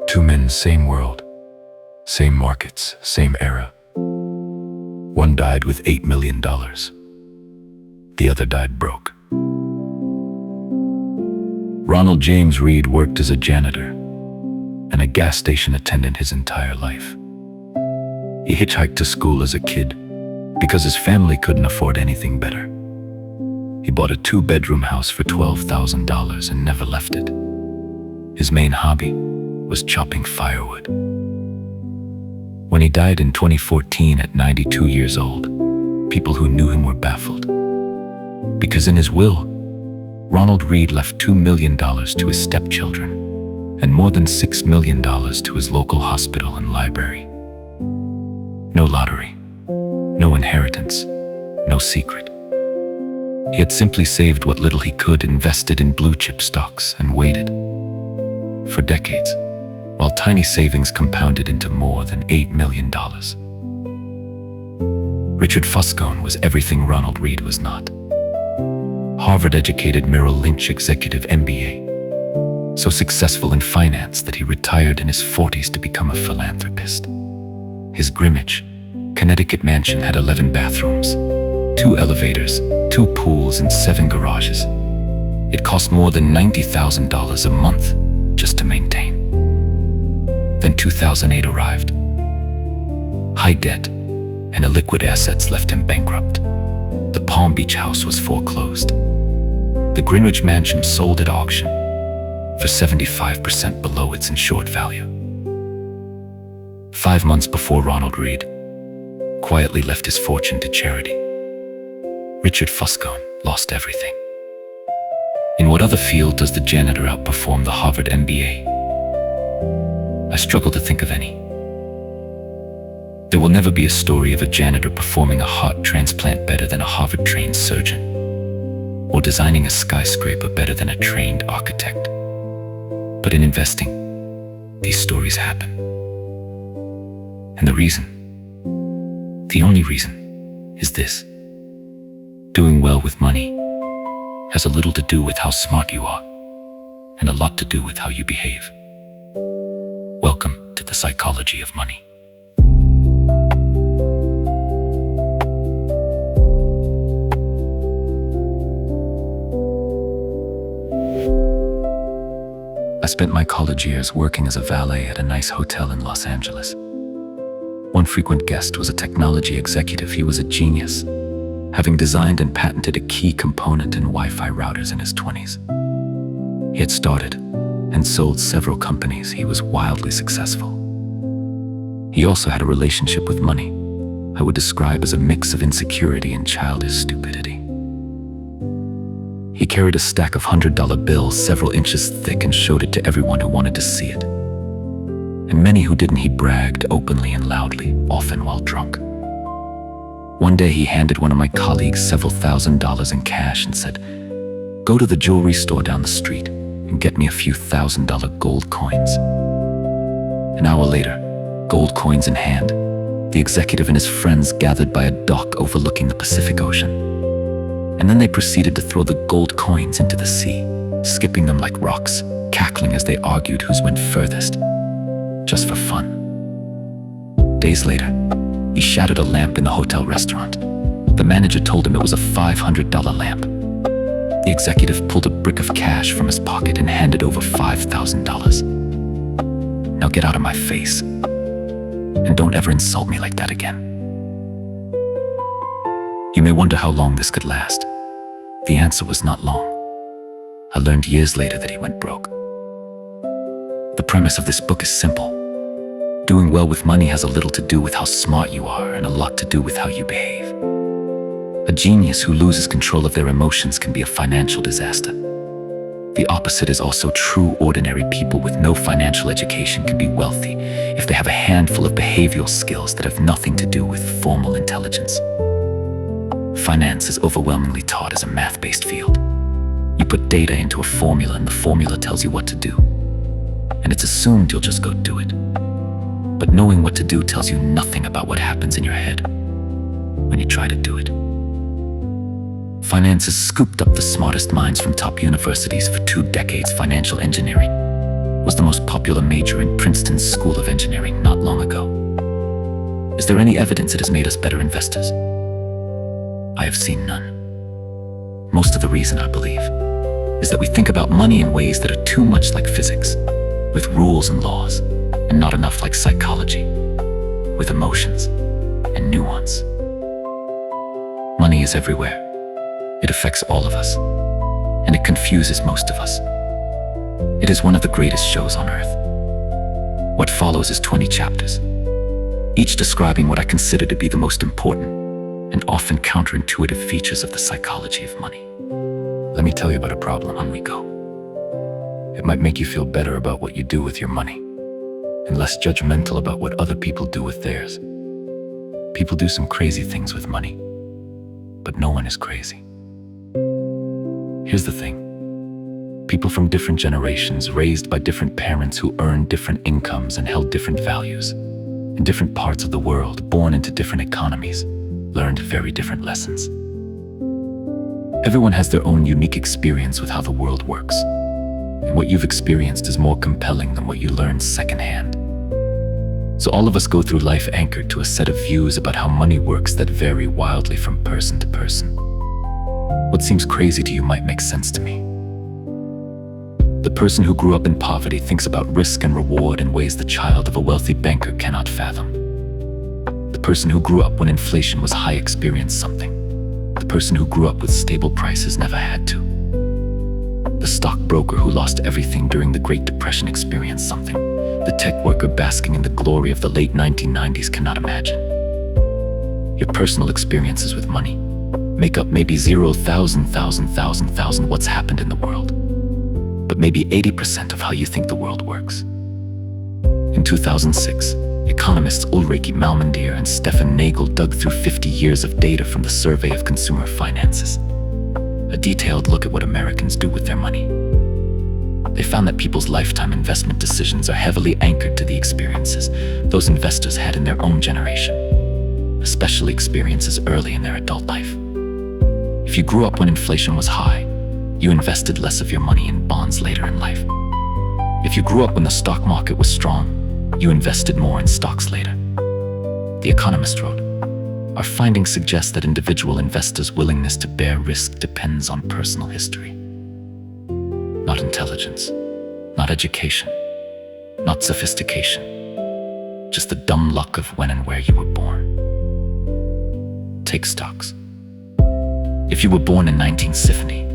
Two men, same world, same markets, same era. One died with $8 million. The other died broke. Ronald James Reed worked as a janitor and a gas station attendant his entire life. He hitchhiked to school as a kid because his family couldn't afford anything better. He bought a 2-bedroom house for $12,000 and never left it. His main hobby was chopping firewood. When he died in 2014 at 92 years old, people who knew him were baffled. Because in his will, Ronald Reed left $2 million to his stepchildren and more than $6 million to his local hospital and library. No lottery, no inheritance, no secret. He had simply saved what little he could, invested in blue-chip stocks, and waited. For decades, while tiny savings compounded into more than $8 million. Richard Fuscone was everything Ronald Reed was not. Harvard-educated Merrill Lynch executive MBA, so successful in finance that he retired in his 40s to become a philanthropist. His Greenwich, Connecticut mansion had 11 bathrooms, 2 elevators, 2 pools, and 7 garages. It cost more than $90,000 a month just to maintain. Then 2008 arrived. High debt and illiquid assets left him bankrupt. The Palm Beach house was foreclosed. The Greenwich mansion sold at auction for 75% below its insured value. 5 months before Ronald Reed quietly left his fortune to charity, Richard Fuscone lost everything. In what other field does the janitor outperform the Harvard MBA? I struggle to think of any. There will never be a story of a janitor performing a heart transplant better than a Harvard-trained surgeon, or designing a skyscraper better than a trained architect. But in investing, these stories happen. And the only reason, is this. Doing well with money has a little to do with how smart you are, and a lot to do with how you behave. Welcome to the psychology of money. I spent my college years working as a valet at a nice hotel in Los Angeles. One frequent guest was a technology executive. He was a genius, having designed and patented a key component in Wi-Fi routers in his 20s. He had started and sold several companies. He was wildly successful. He also had a relationship with money I would describe as a mix of insecurity and childish stupidity. He carried a stack of $100 bills several inches thick and showed it to everyone who wanted to see it. And many who didn't, he bragged openly and loudly, often while drunk. One day he handed one of my colleagues several $1,000s in cash and said, "Go to the jewelry store down the street and get me a few $1,000 gold coins." An hour later, gold coins in hand, the executive and his friends gathered by a dock overlooking the Pacific Ocean. And then they proceeded to throw the gold coins into the sea, skipping them like rocks, cackling as they argued whose went furthest, just for fun. Days later, he shattered a lamp in the hotel restaurant. The manager told him it was a $500 lamp. The executive pulled a brick of cash from his pocket and handed over $5,000. "Now get out of my face, and don't ever insult me like that again." You may wonder how long this could last. The answer was not long. I learned years later that he went broke. The premise of this book is simple. Doing well with money has a little to do with how smart you are and a lot to do with how you behave. A genius who loses control of their emotions can be a financial disaster. The opposite is also true. Ordinary people with no financial education can be wealthy if they have a handful of behavioral skills that have nothing to do with formal intelligence. Finance is overwhelmingly taught as a math-based field. You put data into a formula and the formula tells you what to do. And it's assumed you'll just go do it. But knowing what to do tells you nothing about what happens in your head when you try to do it. Finance has scooped up the smartest minds from top universities for 2 decades. Financial engineering was the most popular popular major in Princeton's School of Engineering not long ago. Is there any evidence it has made us better investors? I have seen none. Most of the reason, I believe, is that we think about money in ways that are too much like physics, with rules and laws, and not enough like psychology, with emotions and nuance. Money is everywhere. It affects all of us, and it confuses most of us. It is one of the greatest shows on earth. What follows is 20 chapters, each describing what I consider to be the most important and often counterintuitive features of the psychology of money. Let me tell you about a problem. On we go. It might make you feel better about what you do with your money, and less judgmental about what other people do with theirs. People do some crazy things with money, but no one is crazy. Here's the thing. People from different generations, raised by different parents who earned different incomes and held different values, in different parts of the world, born into different economies, learned very different lessons. Everyone has their own unique experience with how the world works, and what you've experienced is more compelling than what you learned secondhand. So all of us go through life anchored to a set of views about how money works that vary wildly from person to person. What seems crazy to you might make sense to me. The person who grew up in poverty thinks about risk and reward in ways the child of a wealthy banker cannot fathom. The person who grew up when inflation was high experienced something. The person who grew up with stable prices never had to. The stockbroker who lost everything during the Great Depression experienced something the tech worker basking in the glory of the late 1990s cannot imagine. Your personal experiences with money make up maybe 0,000 what's happened in the world, but maybe 80% of how you think the world works. In 2006, economists Ulrike Malmendier and Stefan Nagel dug through 50 years of data from the Survey of Consumer Finances, a detailed look at what Americans do with their money. They found that people's lifetime investment decisions are heavily anchored to the experiences those investors had in their own generation, especially experiences early in their adult life. If you grew up when inflation was high, you invested less of your money in bonds later in life. If you grew up when the stock market was strong, you invested more in stocks later. The Economist wrote, "Our findings suggest that individual investors' willingness to bear risk depends on personal history. Not intelligence, not education, not sophistication, just the dumb luck of when and where you were born." Take stocks. If you were born in 1970,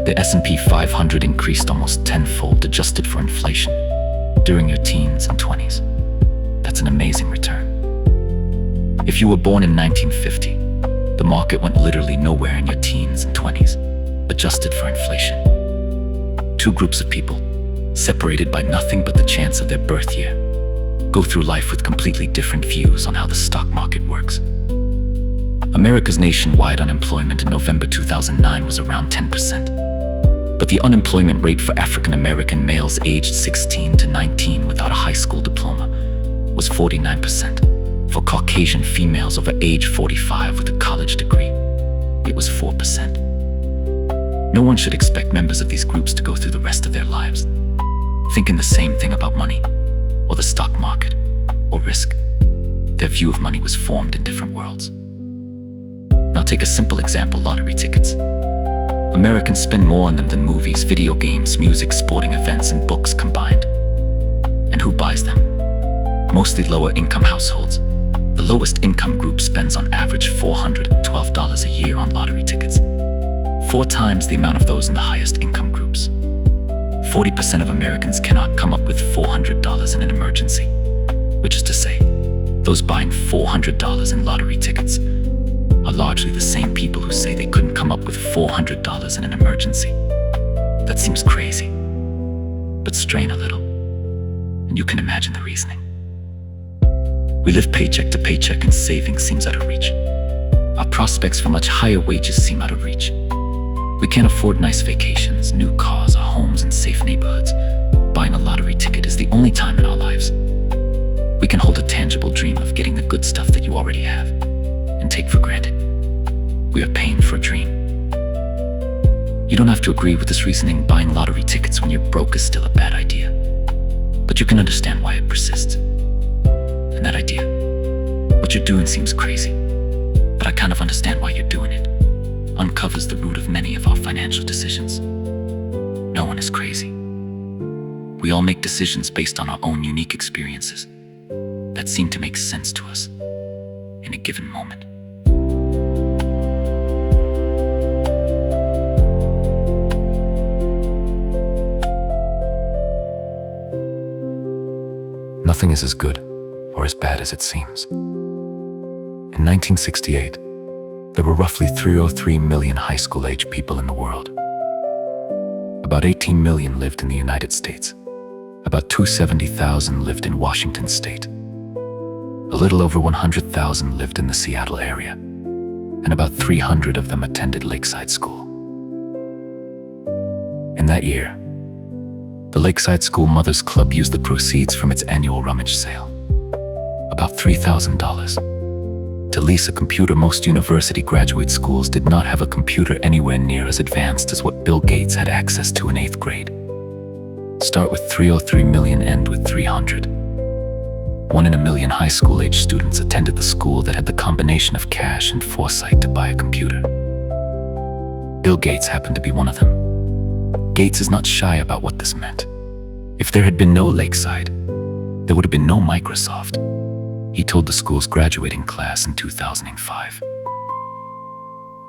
the S&P 500 increased almost tenfold adjusted for inflation during your teens and 20s. That's an amazing return. If you were born in 1950, the market went literally nowhere in your teens and 20s, adjusted for inflation. Two groups of people, separated by nothing but the chance of their birth year, go through life with completely different views on how the stock market works. America's nationwide unemployment in November 2009 was around 10%. But the unemployment rate for African American males aged 16 to 19 without a high school diploma was 49%. For Caucasian females over age 45 with a college degree, it was 4%. No one should expect members of these groups to go through the rest of their lives thinking the same thing about money, or the stock market, or risk. Their view of money was formed in different worlds. Now take a simple example: lottery tickets. Americans spend more on them than movies, video games, music, sporting events, and books combined. And who buys them? Mostly lower income households. The lowest income group spends on average $412 a year on lottery tickets, 4 times the amount of those in the highest income groups. 40% of Americans cannot come up with $400 in an emergency, which is to say, those buying $400 in lottery tickets are largely the same people who say they couldn't come up with $400 in an emergency. That seems crazy, but strain a little, and you can imagine the reasoning. We live paycheck to paycheck and saving seems out of reach. Our prospects for much higher wages seem out of reach. We can't afford nice vacations, new cars, or homes in safe neighborhoods. Buying a lottery ticket is the only time in our lives we can hold a tangible dream of getting the good stuff that you already have and take for granted. We are paying for a dream. You don't have to agree with this reasoning. Buying lottery tickets when you're broke is still a bad idea. But but you can understand why it persists. And that idea, what you're doing seems crazy, but I kind of understand why you're doing it, uncovers the root of many of our financial decisions. No one is crazy. We all make decisions based on our own unique experiences that seem to make sense to us in a given moment. Nothing is as good or as bad as it seems. In 1968, there were roughly 303 million high school-age people in the world. About 18 million lived in the United States. About 270,000 lived in Washington state. A little over 100,000 lived in the Seattle area, and about 300 of them attended Lakeside School. In that year, the Lakeside School Mothers Club used the proceeds from its annual rummage sale, about $3,000, to lease a computer. Most university graduate schools did not have a computer anywhere near as advanced as what Bill Gates had access to in 8th grade. Start with 303 million, end with 300. 1 in a million high school-age students attended the school that had the combination of cash and foresight to buy a computer. Bill Gates happened to be one of them. Gates is not shy about what this meant. If there had been no Lakeside, there would have been no Microsoft, he told the school's graduating class in 2005.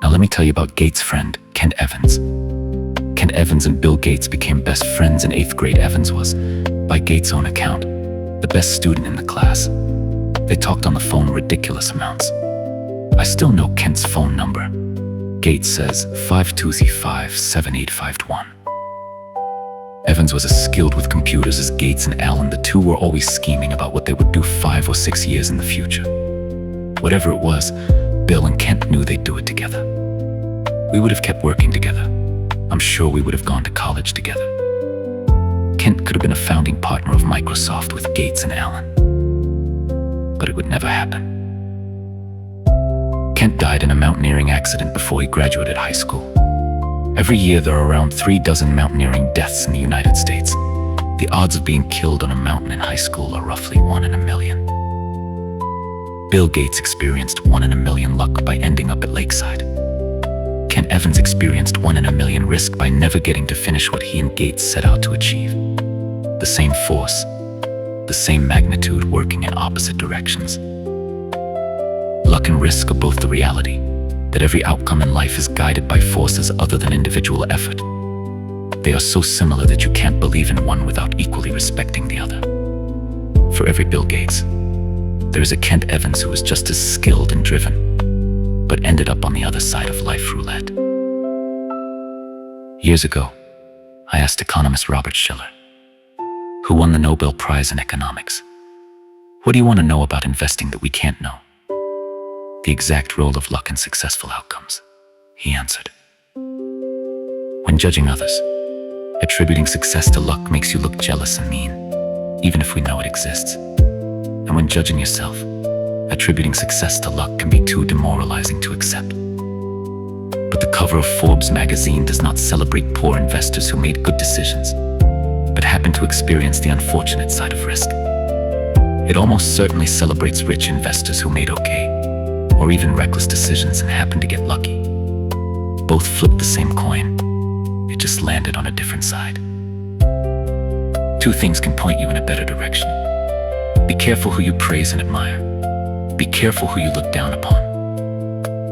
Now let me tell you about Gates' friend, Kent Evans. Kent Evans and Bill Gates became best friends in 8th grade. Evans was, by Gates' own account, the best student in the class. They talked on the phone ridiculous amounts. I still know Kent's phone number. Gates says 520-57851. Evans was as skilled with computers as Gates and Allen. The two were always scheming about what they would do 5 or 6 years in the future. Whatever it was, Bill and Kent knew they'd do it together. We would have kept working together. I'm sure we would have gone to college together. Kent could have been a founding partner of Microsoft with Gates and Allen. But it would never happen. Kent died in a mountaineering accident before he graduated high school. Every year there are around 3 dozen mountaineering deaths in the United States. The odds of being killed on a mountain in high school are roughly 1 in a million. Bill Gates experienced 1 in a million luck by ending up at Lakeside. Kent Evans experienced 1 in a million risk by never getting to finish what he and Gates set out to achieve. The same force, the same magnitude working in opposite directions. Luck and risk are both the reality that every outcome in life is guided by forces other than individual effort. They are so similar that you can't believe in one without equally respecting the other. For every Bill Gates, there is a Kent Evans who is just as skilled and driven, but ended up on the other side of life roulette. Years ago, I asked economist Robert Shiller, who won the Nobel Prize in economics, "What do you want to know about investing that we can't know?" "The exact role of luck in successful outcomes," he answered. When judging others, attributing success to luck makes you look jealous and mean, even if we know it exists. And when judging yourself, attributing success to luck can be too demoralizing to accept. But the cover of Forbes magazine does not celebrate poor investors who made good decisions, but happen to experience the unfortunate side of risk. It almost certainly celebrates rich investors who made okay, or even reckless decisions and happened to get lucky. Both flipped the same coin. It just landed on a different side. 2 things can point you in a better direction. Be careful who you praise and admire. Be careful who you look down upon.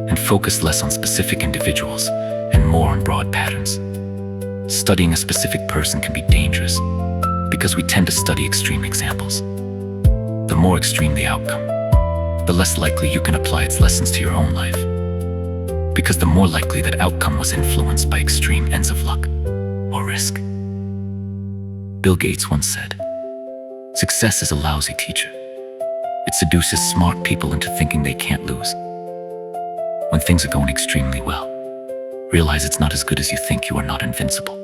And focus less on specific individuals and more on broad patterns. Studying a specific person can be dangerous because we tend to study extreme examples. The more extreme the outcome, the less likely you can apply its lessons to your own life, because the more likely that outcome was influenced by extreme ends of luck or risk. Bill Gates once said, "Success is a lousy teacher. It seduces smart people into thinking they can't lose." When things are going extremely well, realize it's not as good as you think. You are not invincible.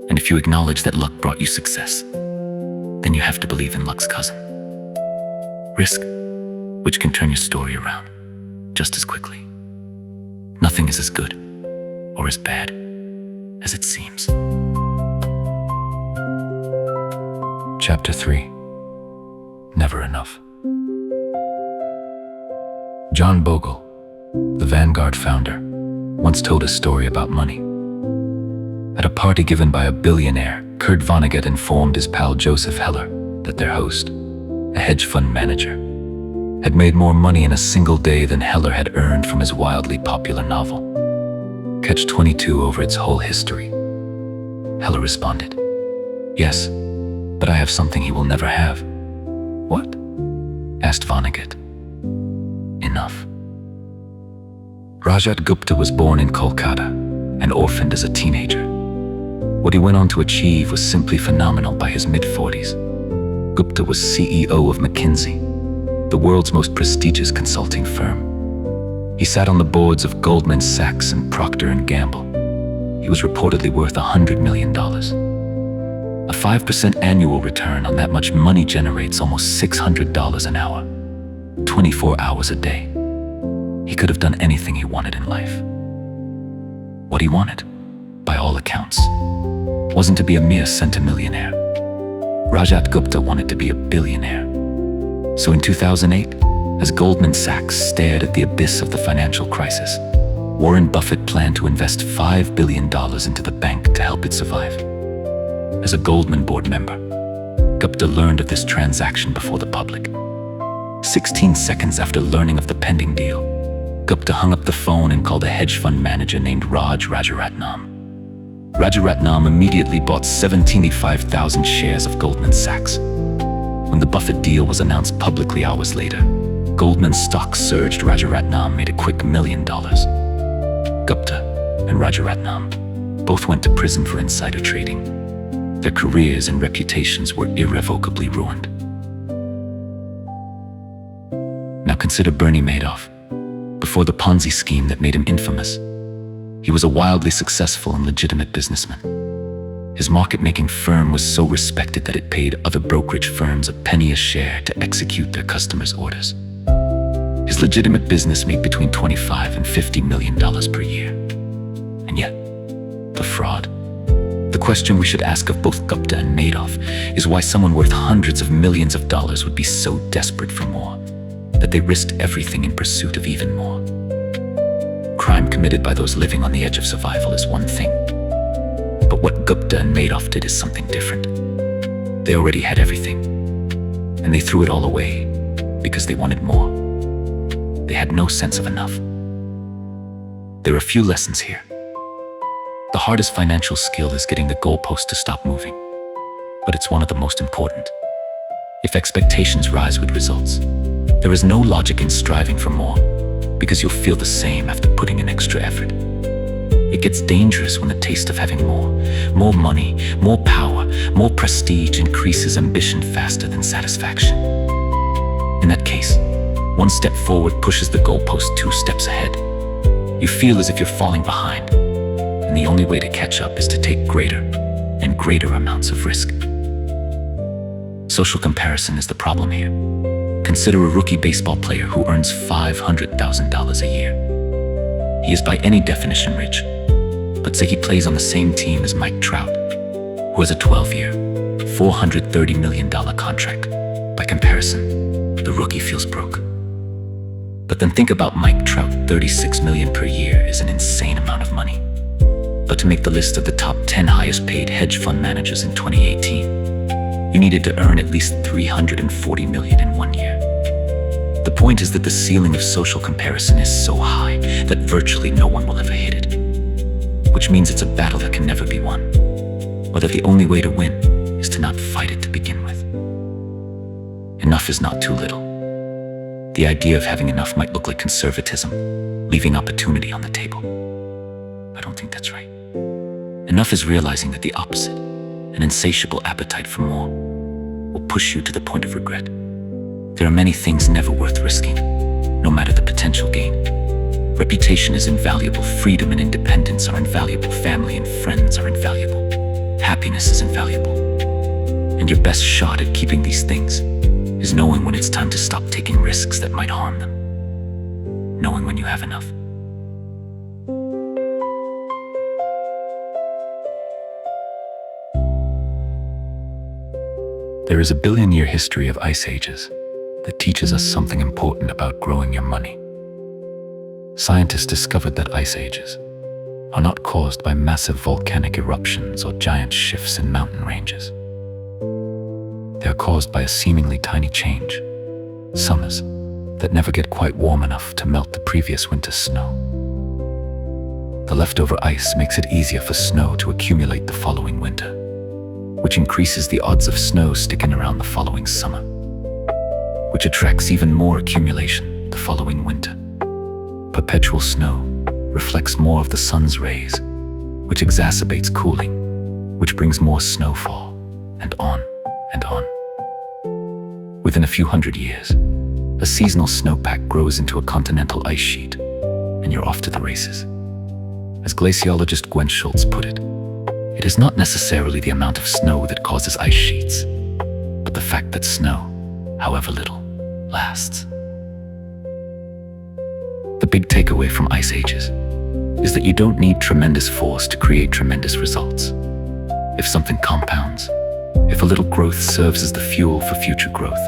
And if you acknowledge that luck brought you success, then you have to believe in luck's cousin, risk, which can turn your story around just as quickly. Nothing is as good or as bad as it seems. Chapter 3. Never Enough. John Bogle, the Vanguard founder, once told a story about money. At a party given by a billionaire, Kurt Vonnegut informed his pal Joseph Heller that their host, a hedge fund manager, had made more money in a single day than Heller had earned from his wildly popular novel, Catch-22, over its whole history. Heller responded, "Yes, but I have something he will never have." "What?" asked Vonnegut. "Enough." Rajat Gupta was born in Kolkata and orphaned as a teenager. What he went on to achieve was simply phenomenal by his mid-40s. Gupta was CEO of McKinsey, the world's most prestigious consulting firm. He sat on the boards of Goldman Sachs and Procter & Gamble. He was reportedly worth $100 million. A 5% annual return on that much money generates almost $600 an hour, 24 hours a day. He could have done anything he wanted in life. What he wanted, by all accounts, wasn't to be a mere centimillionaire. Rajat Gupta wanted to be a billionaire. So in 2008, as Goldman Sachs stared at the abyss of the financial crisis, Warren Buffett planned to invest $5 billion into the bank to help it survive. As a Goldman board member, Gupta learned of this transaction before the public. 16 seconds after learning of the pending deal, Gupta hung up the phone and called a hedge fund manager named Rajaratnam. Rajaratnam immediately bought 75,000 shares of Goldman Sachs. When the Buffett deal was announced publicly hours later, Goldman stock surged. Rajaratnam made a quick $1 million. Gupta and Rajaratnam both went to prison for insider trading. Their careers and reputations were irrevocably ruined. Now consider Bernie Madoff. Before the Ponzi scheme that made him infamous, he was a wildly successful and legitimate businessman. His market-making firm was so respected that it paid other brokerage firms a penny a share to execute their customers' orders. His legitimate business made between $25 and $50 million per year. And yet, the fraud. The question we should ask of both Gupta and Madoff is why someone worth hundreds of millions of dollars would be so desperate for more that they risked everything in pursuit of even more. Crime committed by those living on the edge of survival is one thing, but what Gupta and Madoff did is something different. They already had everything, and they threw it all away because they wanted more. They had no sense of enough. There are a few lessons here. The hardest financial skill is getting the goalpost to stop moving, but it's one of the most important. If expectations rise with results, there is no logic in striving for more, because you'll feel the same after putting in extra effort. It gets dangerous when the taste of having more money, more power, more prestige increases ambition faster than satisfaction. In that case, one step forward pushes the goalpost 2 steps ahead. You feel as if you're falling behind, and the only way to catch up is to take greater and greater amounts of risk. Social comparison is the problem here. Consider a rookie baseball player who earns $500,000 a year. He is by any definition rich, but say he plays on the same team as Mike Trout, who has a 12-year, $430 million contract. By comparison, the rookie feels broke. But then think about Mike Trout. $36 million per year is an insane amount of money. But to make the list of the top 10 highest paid hedge fund managers in 2018, you needed to earn at least $340 million in 1 year. The point is that the ceiling of social comparison is so high that virtually no one will ever hit it, which means it's a battle that can never be won, or that the only way to win is to not fight it to begin with. Enough is not too little. The idea of having enough might look like conservatism, leaving opportunity on the table. I don't think that's right. Enough is realizing that the opposite, an insatiable appetite for more, will push you to the point of regret. There are many things never worth risking, no matter the potential gain. Reputation is invaluable, freedom and independence are invaluable, family and friends are invaluable, happiness is invaluable. And your best shot at keeping these things is knowing when it's time to stop taking risks that might harm them. Knowing when you have enough. There is a billion-year history of ice ages that teaches us something important about growing your money. Scientists discovered that ice ages are not caused by massive volcanic eruptions or giant shifts in mountain ranges. They are caused by a seemingly tiny change, summers that never get quite warm enough to melt the previous winter's snow. The leftover ice makes it easier for snow to accumulate the following winter, which increases the odds of snow sticking around the following summer, which attracts even more accumulation the following winter. Perpetual snow reflects more of the sun's rays, which exacerbates cooling, which brings more snowfall, and on and on. Within a few hundred years, a seasonal snowpack grows into a continental ice sheet, and you're off to the races. As glaciologist Gwen Schultz put it, it is not necessarily the amount of snow that causes ice sheets, but the fact that snow, however little, lasts. The big takeaway from ice ages is that you don't need tremendous force to create tremendous results. If something compounds, if a little growth serves as the fuel for future growth,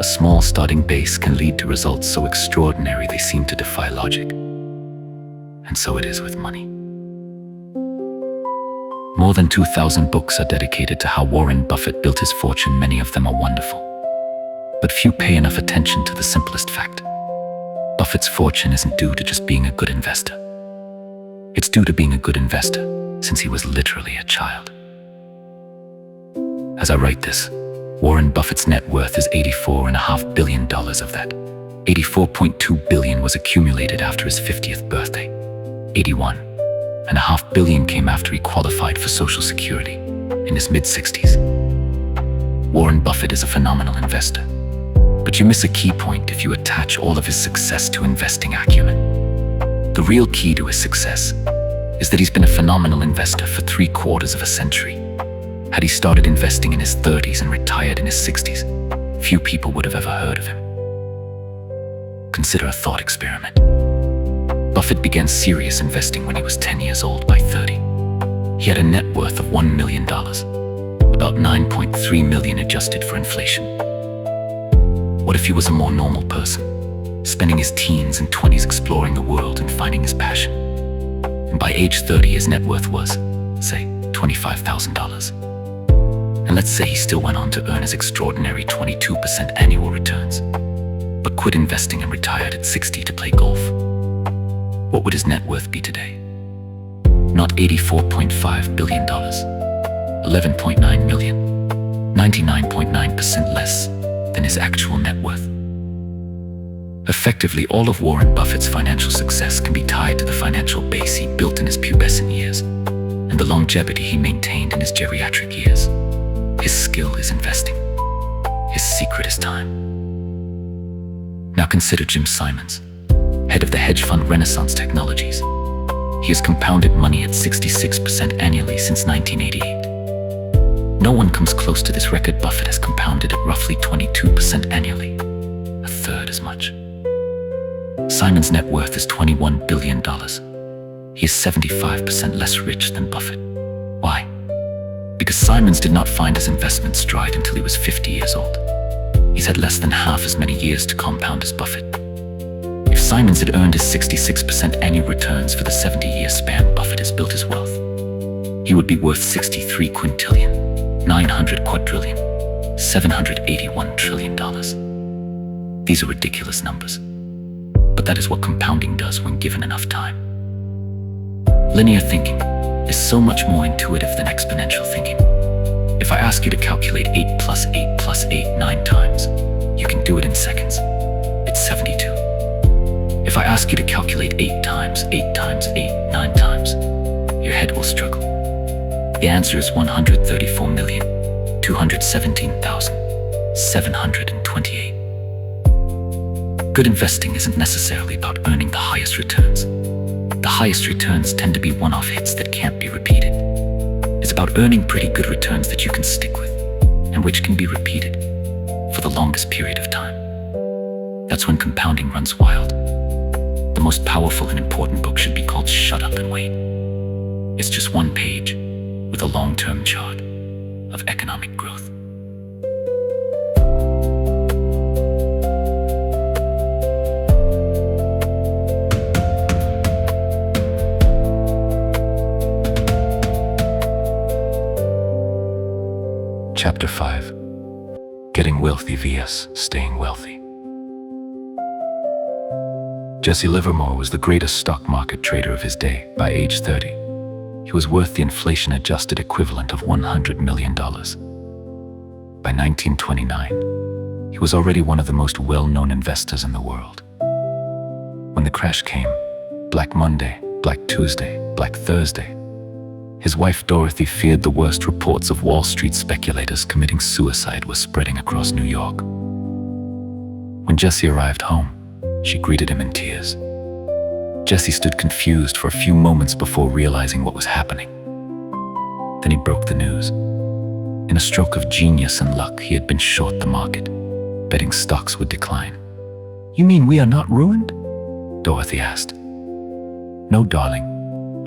a small starting base can lead to results so extraordinary they seem to defy logic. And so it is with money. More than 2,000 books are dedicated to how Warren Buffett built his fortune. Many of them are wonderful, but few pay enough attention to the simplest fact. Buffett's fortune isn't due to just being a good investor. It's due to being a good investor since he was literally a child. As I write this, Warren Buffett's net worth is $84.5 billion. Of that, $84.2 billion was accumulated after his 50th birthday. $81.5 billion came after he qualified for Social Security in his mid-60s. Warren Buffett is a phenomenal investor, but you miss a key point if you attach all of his success to investing acumen. The real key to his success is that he's been a phenomenal investor for 3/4 of a century. Had he started investing in his 30s and retired in his 60s, few people would have ever heard of him. Consider a thought experiment. Buffett began serious investing when he was 10 years old. By 30, he had a net worth of $1 million, about $9.3 million adjusted for inflation. What if he was a more normal person, spending his teens and 20s exploring the world and finding his passion? And by age 30, his net worth was, say, $25,000. And let's say he still went on to earn his extraordinary 22% annual returns, but quit investing and retired at 60 to play golf. What would his net worth be today? Not $84.5 billion, $11.9 million, 99.9% less than his actual net worth. Effectively, all of Warren Buffett's financial success can be tied to the financial base he built in his pubescent years and the longevity he maintained in his geriatric years. His skill is investing. His secret is time. Now consider Jim Simons, head of the hedge fund Renaissance Technologies. He has compounded money at 66% annually since 1988. No one comes close to this record. Buffett has compounded at roughly 22% annually, a third as much. Simons' net worth is $21 billion. He is 75% less rich than Buffett. Why? Because Simons did not find his investment stride until he was 50 years old. He's had less than half as many years to compound as Buffett. If Simons had earned his 66% annual returns for the 70-year span Buffett has built his wealth, he would be worth 63 quintillion, 900 quadrillion, $781 trillion. These are ridiculous numbers, but that is what compounding does when given enough time. Linear thinking is so much more intuitive than exponential thinking. If I ask you to calculate 8 plus 8 plus 8 9 times, you can do it in seconds. It's 72. If I ask you to calculate 8 times 8 times 8 9 times, your head will struggle. The answer is 134,217,728. Good investing isn't necessarily about earning the highest returns. The highest returns tend to be one-off hits that can't be repeated. It's about earning pretty good returns that you can stick with, and which can be repeated for the longest period of time. That's when compounding runs wild. The most powerful and important book should be called Shut Up and Wait. It's just one page with a long-term chart of economic growth. Chapter 5. Getting Wealthy vs. Staying Wealthy. Jesse Livermore was the greatest stock market trader of his day by age 30. He was worth the inflation-adjusted equivalent of $100 million. By 1929, he was already one of the most well-known investors in the world. When the crash came, Black Monday, Black Tuesday, Black Thursday, his wife Dorothy feared the worst reports of Wall Street speculators committing suicide were spreading across New York. When Jesse arrived home, she greeted him in tears. Jesse stood confused for a few moments before realizing what was happening. Then he broke the news. In a stroke of genius and luck, he had been short the market, betting stocks would decline. "You mean we are not ruined?" Dorothy asked. "No, darling.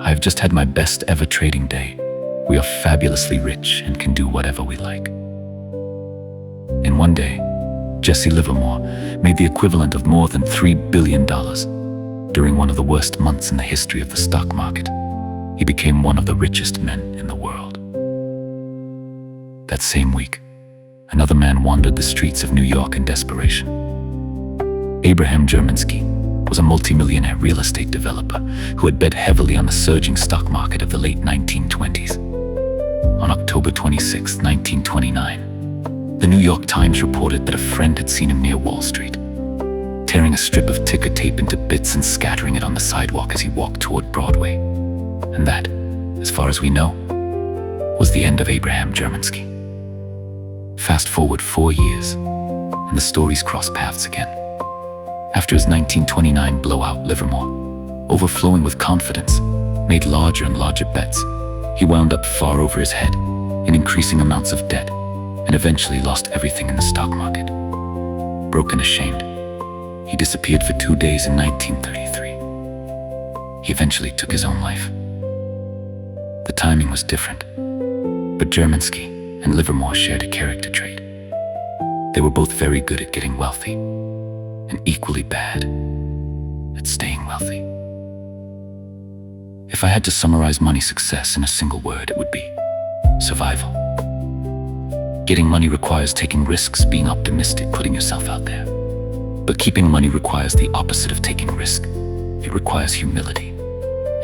I have just had my best ever trading day. We are fabulously rich and can do whatever we like." In one day, Jesse Livermore made the equivalent of more than $3 billion. During one of the worst months in the history of the stock market, he became one of the richest men in the world. That same week, another man wandered the streets of New York in desperation. Abraham Germansky was a multimillionaire real estate developer who had bet heavily on the surging stock market of the late 1920s. On October 26, 1929, the New York Times reported that a friend had seen him near Wall Street, tearing a strip of ticker tape into bits and scattering it on the sidewalk as he walked toward Broadway. And that, as far as we know, was the end of Abraham Germansky. Fast forward 4 years, and the stories cross paths again. After his 1929 blowout, Livermore, overflowing with confidence, made larger and larger bets. He wound up far over his head in increasing amounts of debt, and eventually lost everything in the stock market. Broken, ashamed, he disappeared for 2 days in 1933. He eventually took his own life. The timing was different, but Germansky and Livermore shared a character trait. They were both very good at getting wealthy, and equally bad at staying wealthy. If I had to summarize money success in a single word, it would be survival. Getting money requires taking risks, being optimistic, putting yourself out there. But keeping money requires the opposite of taking risk. It requires humility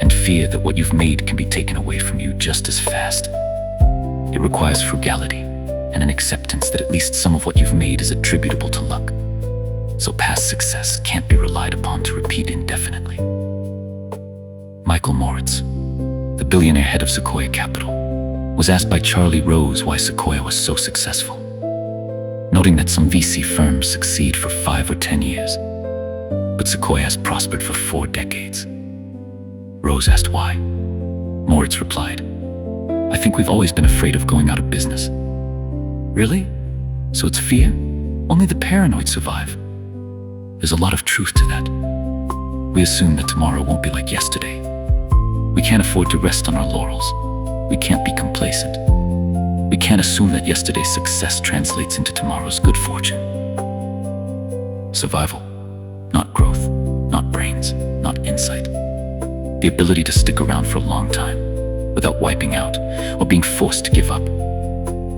and fear that what you've made can be taken away from you just as fast. It requires frugality and an acceptance that at least some of what you've made is attributable to luck. So past success can't be relied upon to repeat indefinitely. Michael Moritz, the billionaire head of Sequoia Capital, was asked by Charlie Rose why Sequoia was so successful, noting that some VC firms succeed for 5 or 10 years, but Sequoia has prospered for 4 decades. Rose asked why. Moritz replied, "I think we've always been afraid of going out of business." "Really? So it's fear? Only the paranoid survive." There's a lot of truth to that. We assume that tomorrow won't be like yesterday. We can't afford to rest on our laurels. We can't be complacent. We can't assume that yesterday's success translates into tomorrow's good fortune. Survival, not growth, not brains, not insight. The ability to stick around for a long time without wiping out or being forced to give up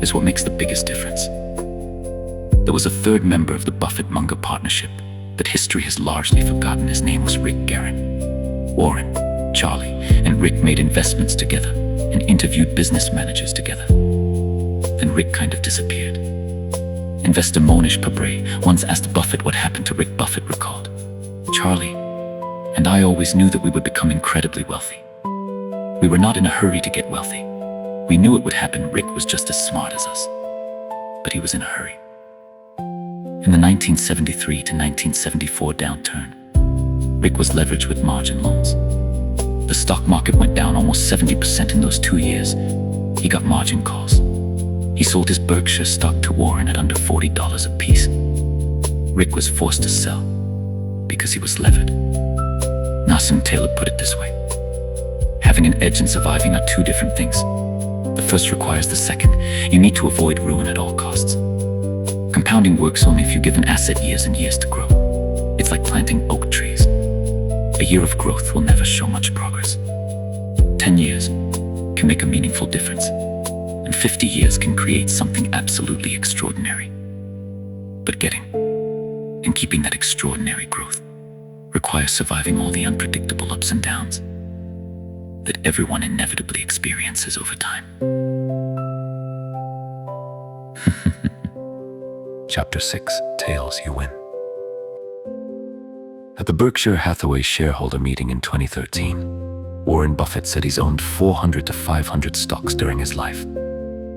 is what makes the biggest difference. There was a third member of the Buffett-Munger partnership that history has largely forgotten. His name was Rick Guerin. Warren, Charlie, and Rick made investments together and interviewed business managers together. Then Rick kind of disappeared. Investor Monish Pabray once asked Buffett what happened to Rick. Buffett recalled, "Charlie and I always knew that we would become incredibly wealthy. We were not in a hurry to get wealthy. We knew it would happen. Rick was just as smart as us, but he was in a hurry." In the 1973 to 1974 downturn, Rick was leveraged with margin loans. The stock market went down almost 70% in those 2 years. He got margin calls. He sold his Berkshire stock to Warren at under $40 a piece. Rick was forced to sell because he was levered. Nassim Taleb put it this way: having an edge and surviving are 2 different things. The first requires the second. You need to avoid ruin at all costs. Compounding works only if you give an asset years and years to grow. It's like planting oak trees. A year of growth will never show much progress. 10 years can make a meaningful difference, and 50 years can create something absolutely extraordinary. But getting and keeping that extraordinary growth requires surviving all the unpredictable ups and downs that everyone inevitably experiences over time. Chapter 6, Tails You Win. At the Berkshire Hathaway shareholder meeting in 2013, Warren Buffett said he's owned 400 to 500 stocks during his life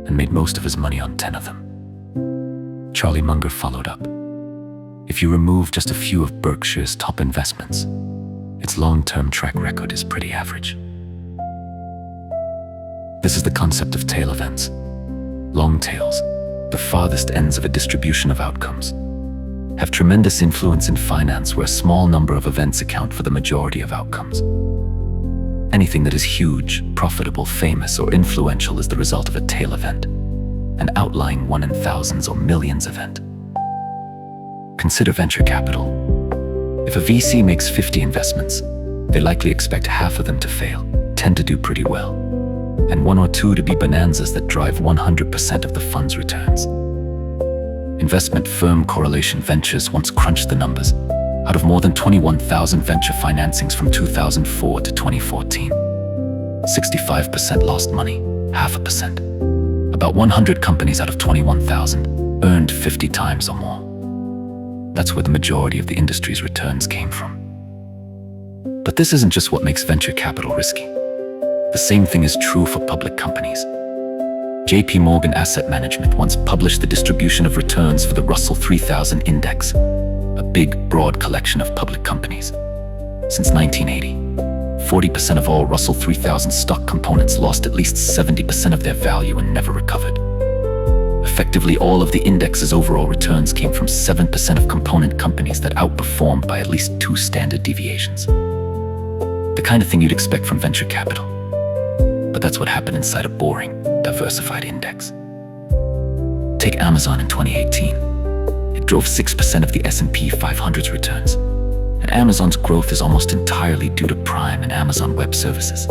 and made most of his money on 10 of them. Charlie Munger followed up. If you remove just a few of Berkshire's top investments, its long-term track record is pretty average. This is the concept of tail events. Long tails, the farthest ends of a distribution of outcomes, have tremendous influence in finance where a small number of events account for the majority of outcomes. Anything that is huge, profitable, famous, or influential is the result of a tail event, an outlying one in thousands or millions event. Consider venture capital. If a VC makes 50 investments, they likely expect half of them to fail, 10 to do pretty well, and 1 or 2 to be bonanzas that drive 100% of the fund's returns. Investment firm Correlation Ventures once crunched the numbers. Out of more than 21,000 venture financings from 2004 to 2014, 65% lost money, 0.5%. About 100 companies out of 21,000 earned 50 times or more. That's where the majority of the industry's returns came from. But this isn't just what makes venture capital risky. The same thing is true for public companies. JP Morgan Asset Management once published the distribution of returns for the Russell 3000 Index, a big, broad collection of public companies. Since 1980, 40% of all Russell 3000 stock components lost at least 70% of their value and never recovered. Effectively, all of the index's overall returns came from 7% of component companies that outperformed by at least 2 standard deviations. The kind of thing you'd expect from venture capital. But that's what happened inside a boring, diversified index. Take Amazon in 2018. It drove 6% of the S&P 500's returns. And Amazon's growth is almost entirely due to Prime and Amazon Web Services,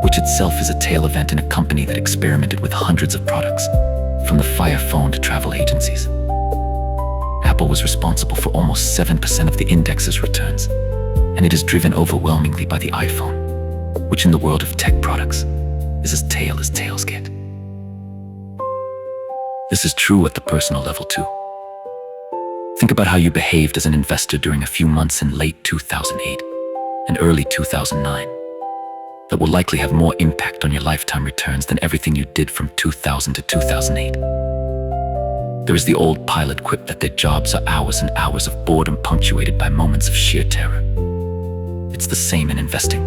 which itself is a tail event in a company that experimented with hundreds of products, from the Fire Phone to travel agencies. Apple was responsible for almost 7% of the index's returns, and it is driven overwhelmingly by the iPhone, which in the world of tech products is as tails get. This is true at the personal level too. Think about how you behaved as an investor during a few months in late 2008 and early 2009. That will likely have more impact on your lifetime returns than everything you did from 2000 to 2008. There is the old pilot quip that their jobs are hours and hours of boredom punctuated by moments of sheer terror. It's the same in investing.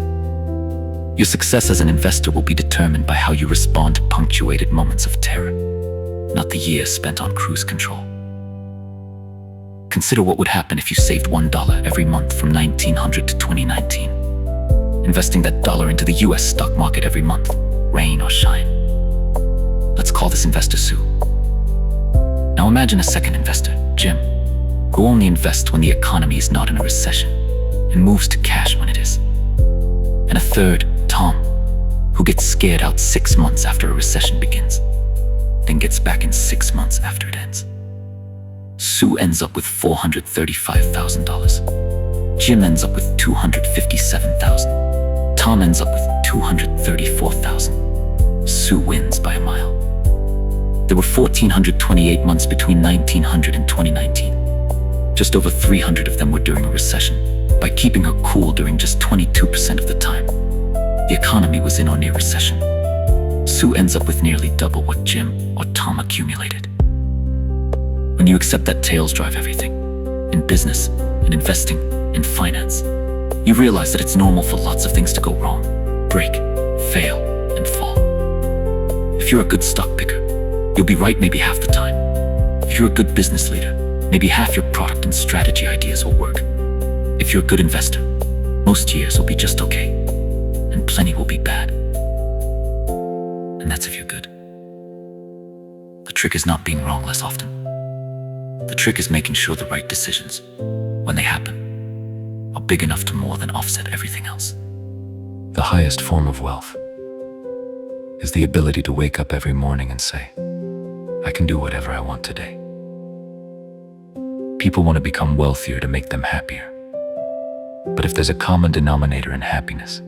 Your success as an investor will be determined by how you respond to punctuated moments of terror, not the years spent on cruise control. Consider what would happen if you saved $1 every month from 1900 to 2019. Investing that dollar into the US stock market every month, rain or shine. Let's call this investor Sue. Now imagine a second investor, Jim, who only invests when the economy is not in a recession and moves to cash when it is. And a third, Tom, who gets scared out 6 months after a recession begins, then gets back in 6 months after it ends. Sue ends up with $435,000. Jim ends up with $257,000. Tom ends up with $234,000. Sue wins by a mile. There were 1,428 months between 1900 and 2019. Just over 300 of them were during a recession. By keeping her cool during just 22% of the time, the economy was in or near recession. Sue ends up with nearly double what Jim or Tom accumulated. When you accept that tails drive everything, in business, in investing, in finance, you realize that it's normal for lots of things to go wrong, break, fail, and fall. If you're a good stock picker, you'll be right maybe half the time. If you're a good business leader, maybe half your product and strategy ideas will work. If you're a good investor, most years will be just okay, and plenty will be bad. And that's if you're good. The trick is not being wrong less often. The trick is making sure the right decisions, when they happen, are big enough to more than offset everything else. The highest form of wealth. is the ability to wake up every morning and say, I can do whatever I want today. People want to become wealthier to make them happier. But if there's a common denominator in happiness,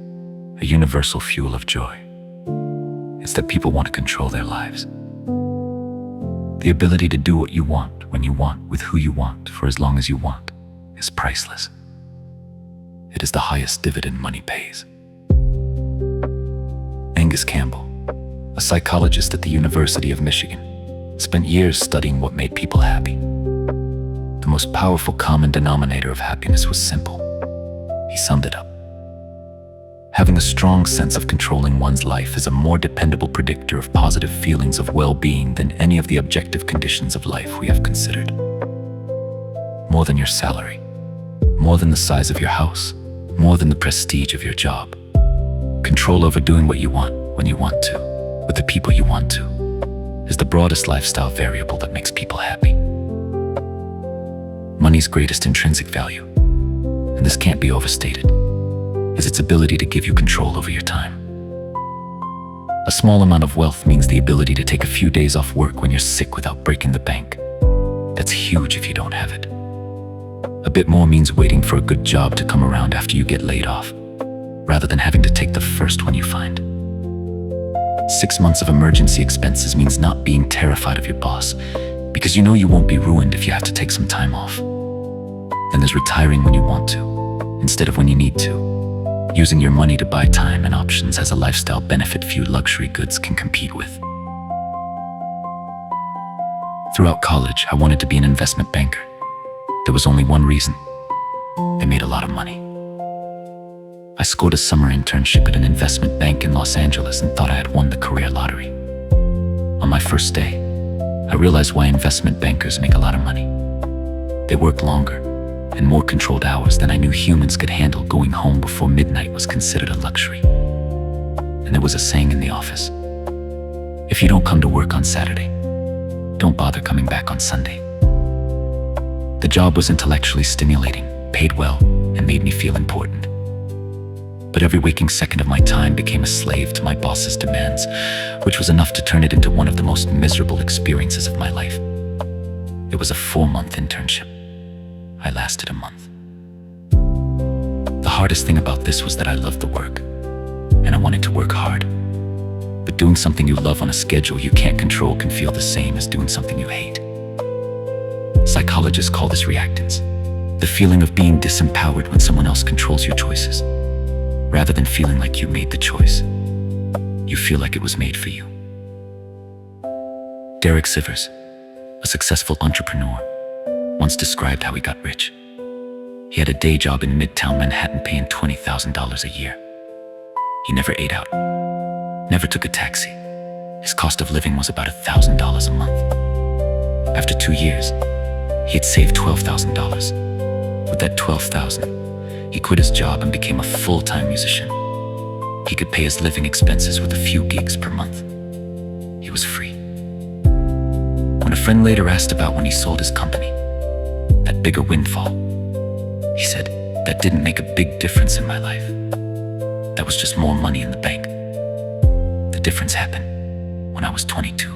a universal fuel of joy, it's that people want to control their lives. The ability to do what you want, when you want, with who you want, for as long as you want, is priceless. It is the highest dividend money pays. Angus Campbell, a psychologist at the University of Michigan, spent years studying what made people happy. The most powerful common denominator of happiness was simple. He summed it up. Having a strong sense of controlling one's life is a more dependable predictor of positive feelings of well-being than any of the objective conditions of life we have considered. More than your salary, more than the size of your house, more than the prestige of your job. Control over doing what you want, when you want to, with the people you want to, is the broadest lifestyle variable that makes people happy. Money's greatest intrinsic value, and this can't be overstated, is its ability to give you control over your time. A small amount of wealth means the ability to take a few days off work when you're sick without breaking the bank. That's huge if you don't have it. A bit more means waiting for a good job to come around after you get laid off, rather than having to take the first one you find. 6 months of emergency expenses means not being terrified of your boss, because you know you won't be ruined if you have to take some time off. Then there's retiring when you want to, instead of when you need to, using your money to buy time and options as a lifestyle benefit few luxury goods can compete with. Throughout college, I wanted to be an investment banker. There was only one reason. They made a lot of money. I scored a summer internship at an investment bank in Los Angeles and thought I had won the career lottery. On my first day, I realized why investment bankers make a lot of money. They work longer and more controlled hours than I knew humans could handle. Going home before midnight was considered a luxury. And there was a saying in the office: if you don't come to work on Saturday, don't bother coming back on Sunday. The job was intellectually stimulating, paid well, and made me feel important. But every waking second of my time became a slave to my boss's demands, which was enough to turn it into one of the most miserable experiences of my life. It was a 4-month internship. I lasted a month. The hardest thing about this was that I loved the work, and I wanted to work hard. But doing something you love on a schedule you can't control can feel the same as doing something you hate. Psychologists call this reactance, the feeling of being disempowered when someone else controls your choices. Rather than feeling like you made the choice, you feel like it was made for you. Derek Sivers, a successful entrepreneur, once described how he got rich. He had a day job in Midtown Manhattan paying $20,000 a year. He never ate out, never took a taxi. His cost of living was about $1,000 a month. After 2 years, he had saved $12,000. With that $12,000, he quit his job and became a full-time musician. He could pay his living expenses with a few gigs per month. He was free. When a friend later asked about when he sold his company, that bigger windfall, he said, "That didn't make a big difference in my life. That was just more money in the bank. The difference happened when I was 22.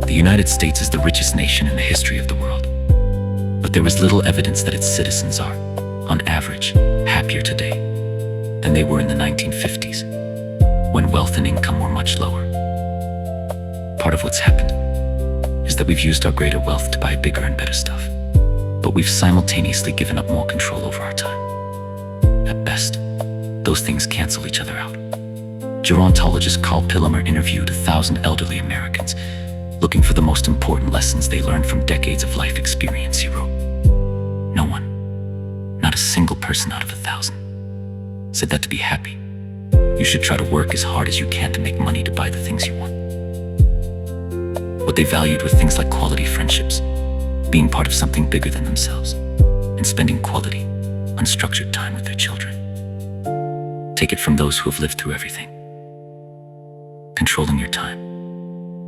The United States is the richest nation in the history of the world. But there is little evidence that its citizens are, on average, happier today than they were in the 1950s, when wealth and income were much lower. Part of what's happened is that we've used our greater wealth to buy bigger and better stuff, but we've simultaneously given up more control over our time. At best, those things cancel each other out. Gerontologist Carl Pillamer interviewed 1,000 elderly Americans, looking for the most important lessons they learned from decades of life experience. He wrote, "No one, not a single person out of 1,000, said that to be happy, you should try to work as hard as you can to make money to buy the things you want. What they valued were things like quality friendships, being part of something bigger than themselves, and spending quality, unstructured time with their children. Take it from those who have lived through everything. Controlling your time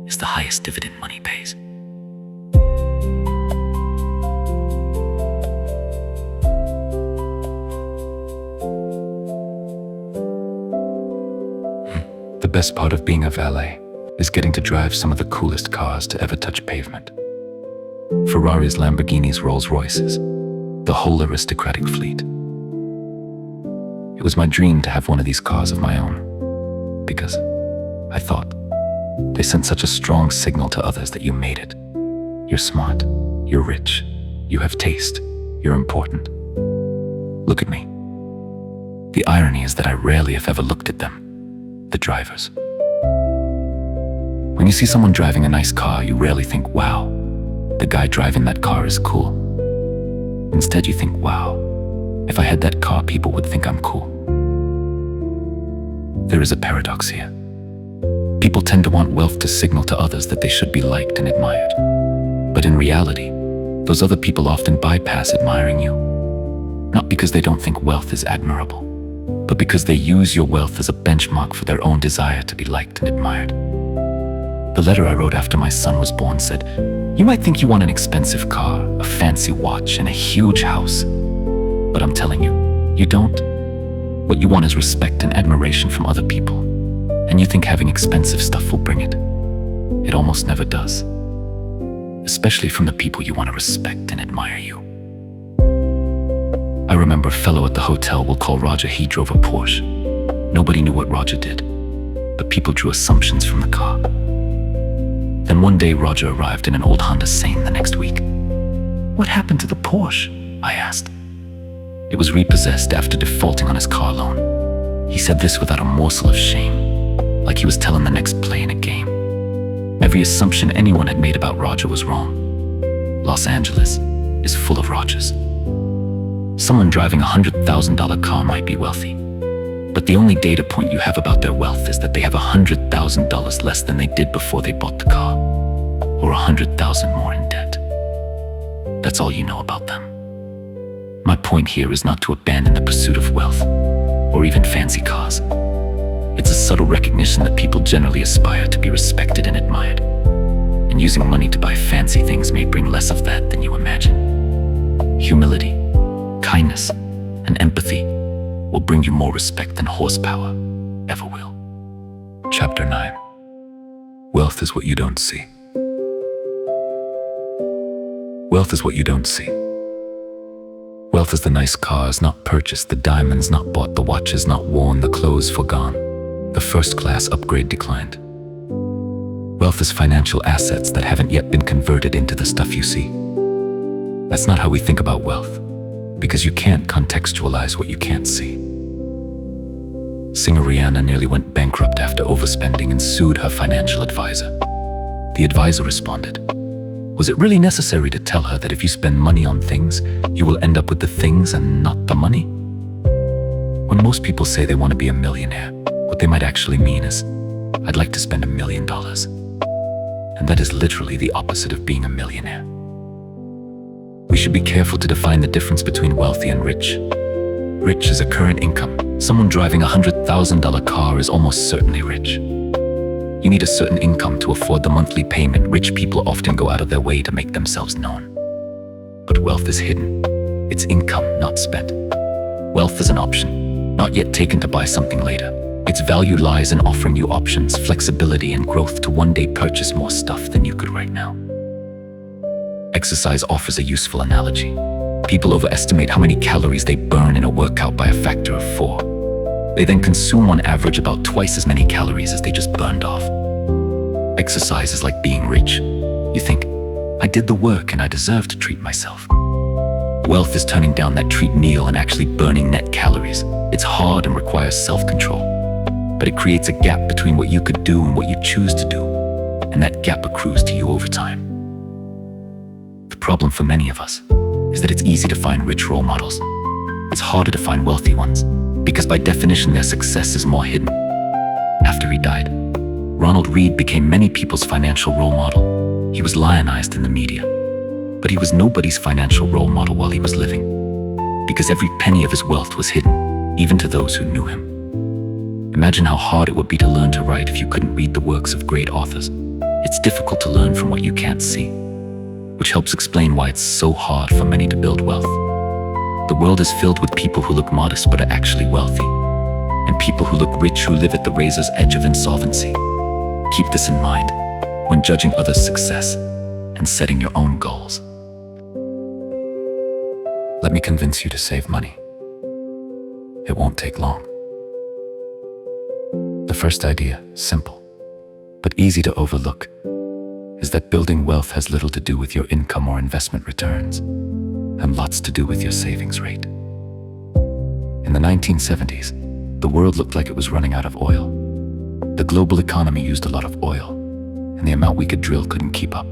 is the highest dividend money pays." best part of being a valet is getting to drive some of the coolest cars to ever touch pavement. Ferraris, Lamborghinis, Rolls Royces, the whole aristocratic fleet. It was my dream to have one of these cars of my own, because I thought they sent such a strong signal to others that you made it. You're smart, you're rich, you have taste, you're important. Look at me. The irony is that I rarely, if ever, looked at them, the drivers. When you see someone driving a nice car, you rarely think, wow, the guy driving that car is cool. Instead, you think, wow, if I had that car, people would think I'm cool. There is a paradox here. People tend to want wealth to signal to others that they should be liked and admired. But in reality, those other people often bypass admiring you. Not because they don't think wealth is admirable, but because they use your wealth as a benchmark for their own desire to be liked and admired. The letter I wrote after my son was born said, "You might think you want an expensive car, a fancy watch, and a huge house. But I'm telling you, you don't. What you want is respect and admiration from other people. And you think having expensive stuff will bring it. It almost never does. Especially from the people you want to respect and admire you." I remember a fellow at the hotel we'll call Roger. He drove a Porsche. Nobody knew what Roger did, but people drew assumptions from the car. Then one day Roger arrived in an old Honda Sane the next week. "What happened to the Porsche?" I asked. "It was repossessed after defaulting on his car loan." He said this without a morsel of shame, like he was telling the next play in a game. Every assumption anyone had made about Roger was wrong. Los Angeles is full of Rogers. Someone driving a $100,000 car might be wealthy, but the only data point you have about their wealth is that they have $100,000 less than they did before they bought the car, or $100,000 more in debt. That's all you know about them. My point here is not to abandon the pursuit of wealth, or even fancy cars. It's a subtle recognition that people generally aspire to be respected and admired, and using money to buy fancy things may bring less of that than you imagine. Humility, kindness, and empathy will bring you more respect than horsepower ever will. Chapter 9. Wealth is what you don't see. Wealth is what you don't see. Wealth is the nice cars not purchased, the diamonds not bought, the watches not worn, the clothes forgone, the first-class upgrade declined. Wealth is financial assets that haven't yet been converted into the stuff you see. That's not how we think about wealth, because you can't contextualize what you can't see. Singer Rihanna nearly went bankrupt after overspending and sued her financial advisor. The advisor responded, "Was it really necessary to tell her that if you spend money on things, you will end up with the things and not the money?" When most people say they want to be a millionaire, what they might actually mean is, "I'd like to spend $1 million." And that is literally the opposite of being a millionaire. We should be careful to define the difference between wealthy and rich. Rich is a current income. Someone driving a $100,000 car is almost certainly rich. You need a certain income to afford the monthly payment. Rich people often go out of their way to make themselves known. But wealth is hidden. It's income, not spent. Wealth is an option, not yet taken to buy something later. Its value lies in offering you options, flexibility, and growth to one day purchase more stuff than you could right now. Exercise offers a useful analogy. People overestimate how many calories they burn in a workout by a factor of 4. They then consume on average about twice as many calories as they just burned off. Exercise is like being rich. You think, "I did the work and I deserve to treat myself." Wealth is turning down that treat meal and actually burning net calories. It's hard and requires self-control, but it creates a gap between what you could do and what you choose to do, and that gap accrues to you over time. The problem for many of us is that it's easy to find rich role models. It's harder to find wealthy ones, because by definition their success is more hidden. After he died, Ronald Read became many people's financial role model. He was lionized in the media, but he was nobody's financial role model while he was living, because every penny of his wealth was hidden, even to those who knew him. Imagine how hard it would be to learn to write if you couldn't read the works of great authors. It's difficult to learn from what you can't see, which helps explain why it's so hard for many to build wealth. The world is filled with people who look modest but are actually wealthy. and people who look rich who live at the razor's edge of insolvency. Keep this in mind when judging others' success and setting your own goals. Let me convince you to save money. It won't take long. The first idea, simple, but easy to overlook, is that building wealth has little to do with your income or investment returns, and lots to do with your savings rate. In the 1970s, the world looked like it was running out of oil. The global economy used a lot of oil, and the amount we could drill couldn't keep up.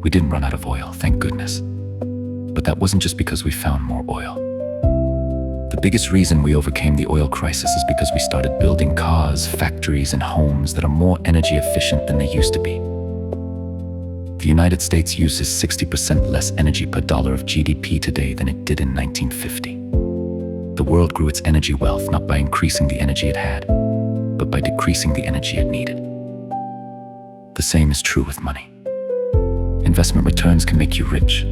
We didn't run out of oil, thank goodness. But that wasn't just because we found more oil. The biggest reason we overcame the oil crisis is because we started building cars, factories, and homes that are more energy efficient than they used to be. The United States uses 60% less energy per dollar of GDP today than it did in 1950. The world grew its energy wealth not by increasing the energy it had, but by decreasing the energy it needed. The same is true with money. Investment returns can make you rich,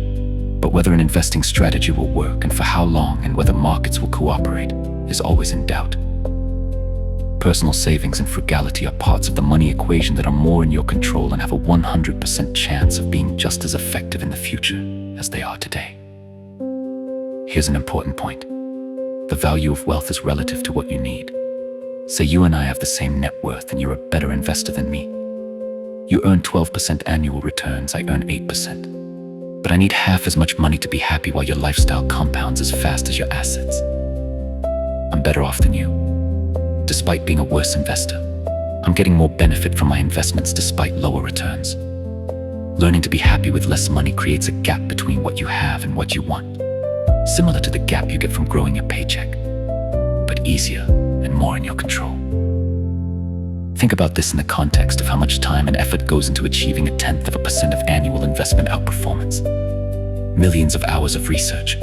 but whether an investing strategy will work and for how long and whether markets will cooperate is always in doubt. Personal savings and frugality are parts of the money equation that are more in your control and have a 100% chance of being just as effective in the future as they are today. Here's an important point. The value of wealth is relative to what you need. Say you and I have the same net worth and you're a better investor than me. You earn 12% annual returns, I earn 8%. But I need half as much money to be happy while your lifestyle compounds as fast as your assets. I'm better off than you. Despite being a worse investor, I'm getting more benefit from my investments despite lower returns. Learning to be happy with less money creates a gap between what you have and what you want, similar to the gap you get from growing your paycheck, but easier and more in your control. Think about this in the context of how much time and effort goes into achieving 0.1% of annual investment outperformance. Millions of hours of research,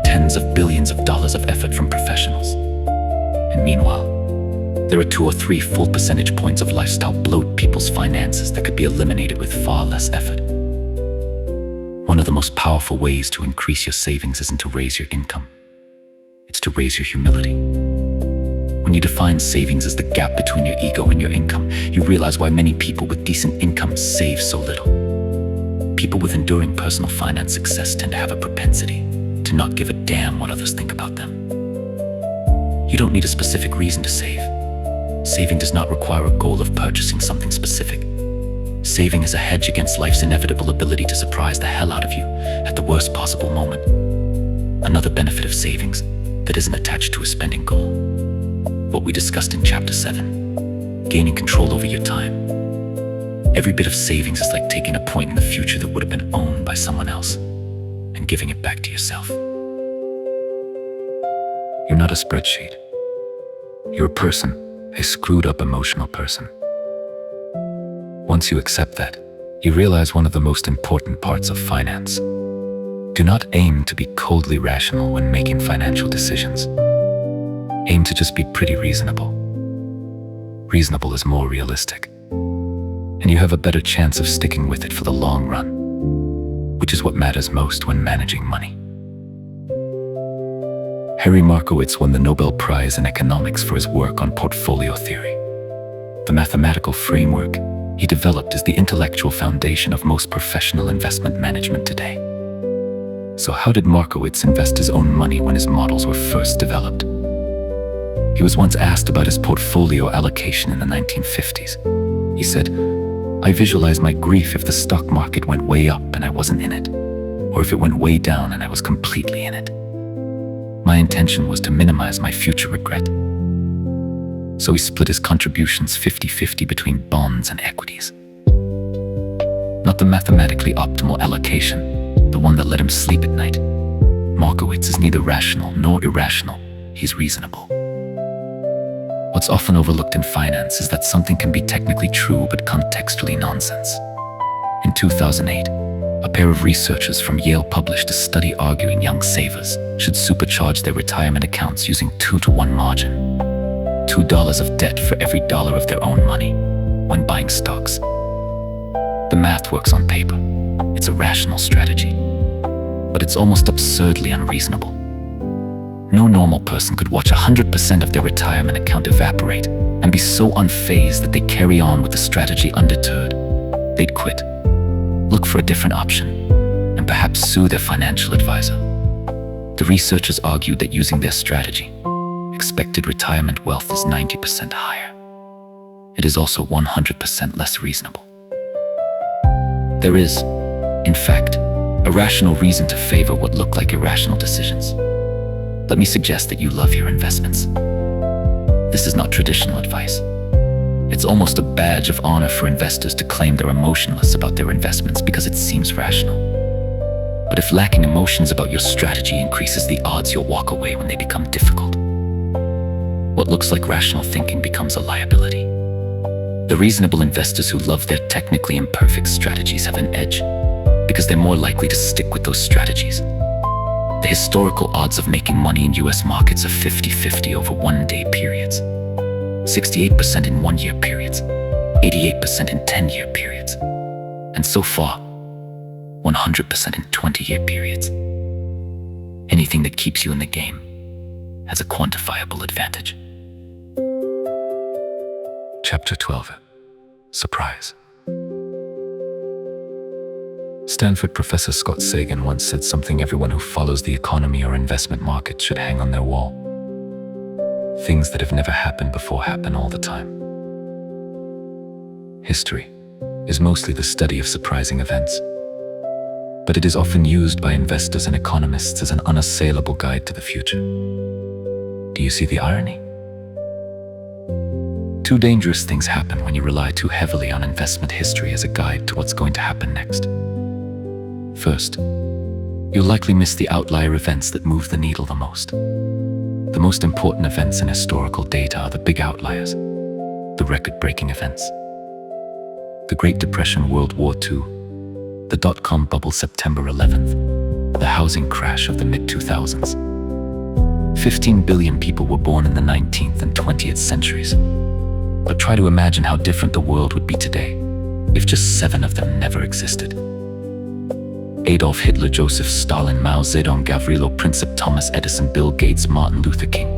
tens of billions of dollars of effort from professionals. And meanwhile, there are 2 or 3 full percentage points of lifestyle bloat people's finances that could be eliminated with far less effort. One of the most powerful ways to increase your savings isn't to raise your income. It's to raise your humility. When you define savings as the gap between your ego and your income, you realize why many people with decent incomes save so little. People with enduring personal finance success tend to have a propensity to not give a damn what others think about them. You don't need a specific reason to save. Saving does not require a goal of purchasing something specific. Saving is a hedge against life's inevitable ability to surprise the hell out of you at the worst possible moment. Another benefit of savings that isn't attached to a spending goal. What we discussed in Chapter 7, gaining control over your time. Every bit of savings is like taking a point in the future that would have been owned by someone else and giving it back to yourself. You're not a spreadsheet. You're a person, a screwed up emotional person. Once you accept that, you realize one of the most important parts of finance. Do not aim to be coldly rational when making financial decisions. Aim to just be pretty reasonable. Reasonable is more realistic, and you have a better chance of sticking with it for the long run, which is what matters most when managing money. Harry Markowitz won the Nobel Prize in Economics for his work on portfolio theory. The mathematical framework he developed is the intellectual foundation of most professional investment management today. So how did Markowitz invest his own money when his models were first developed? He was once asked about his portfolio allocation in the 1950s. He said, "I visualize my grief if the stock market went way up and I wasn't in it, or if it went way down and I was completely in it. My intention was to minimize my future regret." So he split his contributions 50-50 between bonds and equities. Not the mathematically optimal allocation, the one that let him sleep at night. Markowitz is neither rational nor irrational, he's reasonable. What's often overlooked in finance is that something can be technically true but contextually nonsense. In 2008, a pair of researchers from Yale published a study arguing young savers should supercharge their retirement accounts using 2-to-1 margin. $2 of debt for every dollar of their own money when buying stocks. The math works on paper. It's a rational strategy, but it's almost absurdly unreasonable. No normal person could watch 100% of their retirement account evaporate and be so unfazed that they carry on with the strategy undeterred. They'd quit, look for a different option, and perhaps sue their financial advisor. The researchers argued that using their strategy, expected retirement wealth is 90% higher. It is also 100% less reasonable. There is, in fact, a rational reason to favor what look like irrational decisions. Let me suggest that you love your investments. This is not traditional advice. It's almost a badge of honor for investors to claim they're emotionless about their investments because it seems rational. But if lacking emotions about your strategy increases the odds you'll walk away when they become difficult, what looks like rational thinking becomes a liability. The reasonable investors who love their technically imperfect strategies have an edge because they're more likely to stick with those strategies. The historical odds of making money in US markets are 50-50 over one-day periods, 68% in one-year periods, 88% in 10-year periods, and so far, 100% in 20-year periods. Anything that keeps you in the game has a quantifiable advantage. Chapter 12. Surprise. Stanford professor Scott Sagan once said something everyone who follows the economy or investment market should hang on their wall. Things that have never happened before happen all the time. History is mostly the study of surprising events, but it is often used by investors and economists as an unassailable guide to the future. Do you see the irony? Two dangerous things happen when you rely too heavily on investment history as a guide to what's going to happen next. First, you'll likely miss the outlier events that move the needle the most. The most important events in historical data are the big outliers, the record-breaking events. The Great Depression, World War II, the dot-com bubble September 11th, the housing crash of the mid-2000s. 15 billion people were born in the 19th and 20th centuries. But try to imagine how different the world would be today if just 7 of them never existed. Adolf Hitler, Joseph Stalin, Mao Zedong, Gavrilo Princip, Thomas Edison, Bill Gates, Martin Luther King.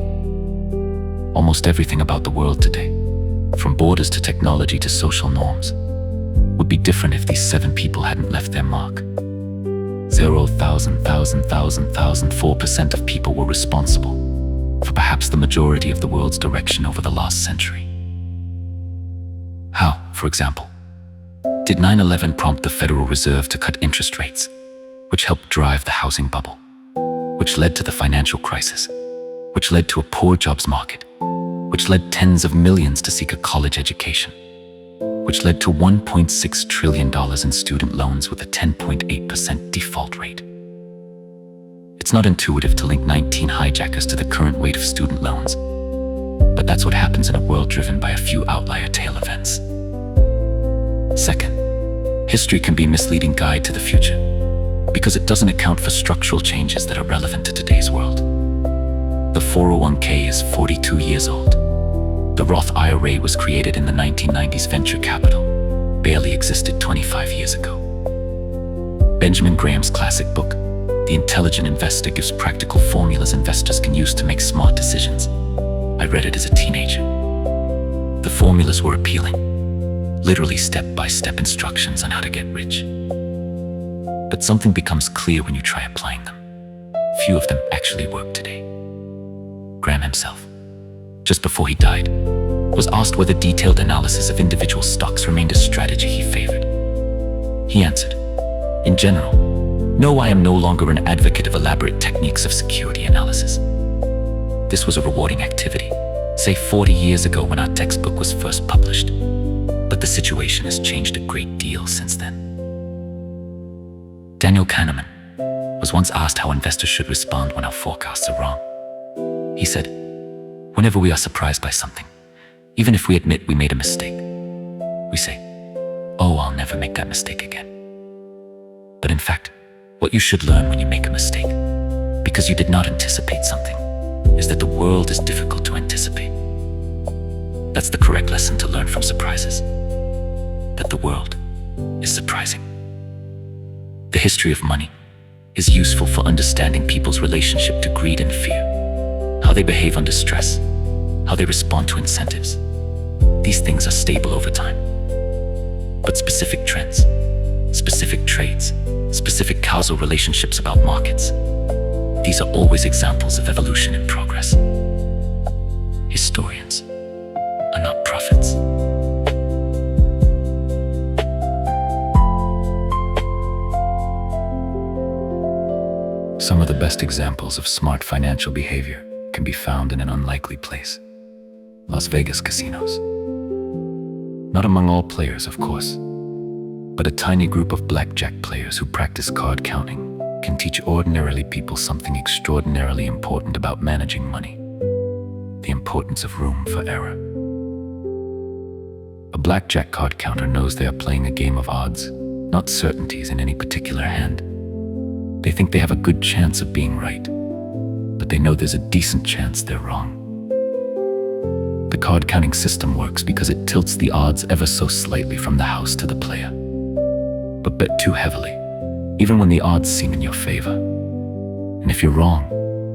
Almost everything about the world today, from borders to technology to social norms, would be different if these 7 people hadn't left their mark. 4% of people were responsible for perhaps the majority of the world's direction over the last century. How, for example, did 9/11 prompt the Federal Reserve to cut interest rates, which helped drive the housing bubble, which led to the financial crisis, which led to a poor jobs market, which led tens of millions to seek a college education, which led to $1.6 trillion in student loans with a 10.8% default rate? It's not intuitive to link 19 hijackers to the current weight of student loans, but that's what happens in a world driven by a few outlier tail events. Second, history can be a misleading guide to the future because it doesn't account for structural changes that are relevant to today's world. The 401k is 42 years old. The Roth IRA was created in the 1990s. Venture capital barely existed 25 years ago. Benjamin Graham's classic book, The Intelligent Investor, gives practical formulas investors can use to make smart decisions. I read it as a teenager. The formulas were appealing, literally step-by-step instructions on how to get rich. But something becomes clear when you try applying them. Few of them actually work today. Graham himself, just before he died, was asked whether detailed analysis of individual stocks remained a strategy he favored. He answered, "In general, no, I am no longer an advocate of elaborate techniques of security analysis." This was a rewarding activity, say 40 years ago when our textbook was first published. But the situation has changed a great deal since then. Daniel Kahneman was once asked how investors should respond when our forecasts are wrong. He said, "Whenever we are surprised by something, even if we admit we made a mistake, we say, 'Oh, I'll never make that mistake again.' But in fact, what you should learn when you make a mistake, because you did not anticipate something, is that the world is difficult to anticipate. That's the correct lesson to learn from surprises, that the world is surprising." The history of money is useful for understanding people's relationship to greed and fear. how they behave under stress, how they respond to incentives. These things are stable over time. But specific trends, specific trades, specific causal relationships about markets, these are always examples of evolution in progress. Historians are not prophets. Some of the best examples of smart financial behavior can be found in an unlikely place: Las Vegas casinos. Not among all players, of course, but a tiny group of blackjack players who practice card counting can teach ordinarily people something extraordinarily important about managing money: the importance of room for error. A blackjack card counter knows they are playing a game of odds, not certainties in any particular hand. They think they have a good chance of being right, but they know there's a decent chance they're wrong. The card counting system works because it tilts the odds ever so slightly from the house to the player. But bet too heavily, even when the odds seem in your favor. And if you're wrong,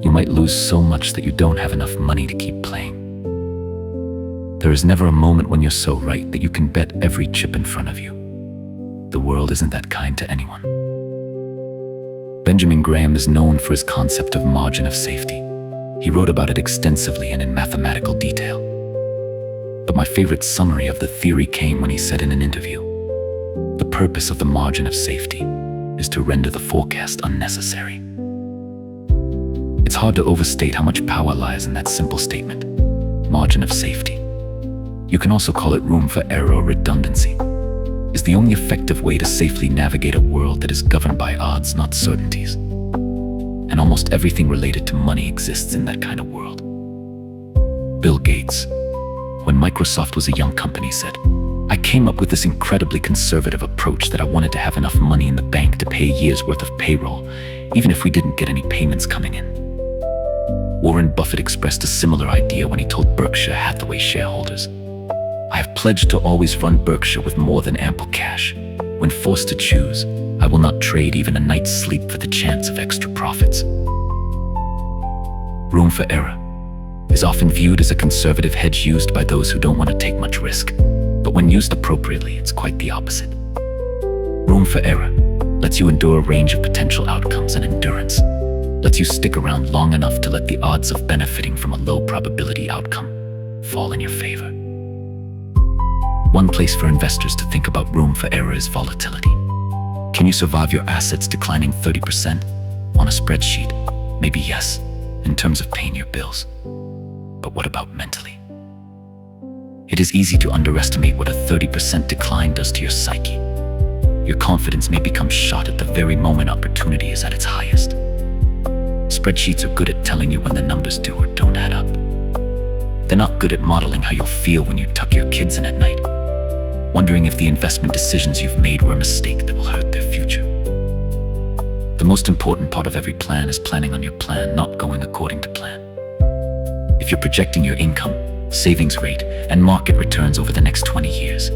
you might lose so much that you don't have enough money to keep playing. There is never a moment when you're so right that you can bet every chip in front of you. The world isn't that kind to anyone. Benjamin Graham is known for his concept of margin of safety. He wrote about it extensively and in mathematical detail. But my favorite summary of the theory came when he said in an interview, "The purpose of the margin of safety is to render the forecast unnecessary." It's hard to overstate how much power lies in that simple statement: margin of safety. You can also call it room for error or redundancy. Is the only effective way to safely navigate a world that is governed by odds, not certainties. And almost everything related to money exists in that kind of world. Bill Gates, when Microsoft was a young company, said, "I came up with this incredibly conservative approach that I wanted to have enough money in the bank to pay a year's worth of payroll, even if we didn't get any payments coming in." Warren Buffett expressed a similar idea when he told Berkshire Hathaway shareholders, "I have pledged to always run Berkshire with more than ample cash. When forced to choose, I will not trade even a night's sleep for the chance of extra profits." Room for error is often viewed as a conservative hedge used by those who don't want to take much risk. But when used appropriately, it's quite the opposite. Room for error lets you endure a range of potential outcomes, and endurance lets you stick around long enough to let the odds of benefiting from a low probability outcome fall in your favor. One place for investors to think about room for error is volatility. Can you survive your assets declining 30% on a spreadsheet? Maybe yes, in terms of paying your bills. But what about mentally? It is easy to underestimate what a 30% decline does to your psyche. Your confidence may become shot at the very moment opportunity is at its highest. Spreadsheets are good at telling you when the numbers do or don't add up. They're not good at modeling how you'll feel when you tuck your kids in at night, wondering if the investment decisions you've made were a mistake that will hurt their future. The most important part of every plan is planning on your plan, not going according to plan. If you're projecting your income, savings rate, and market returns over the next 20 years,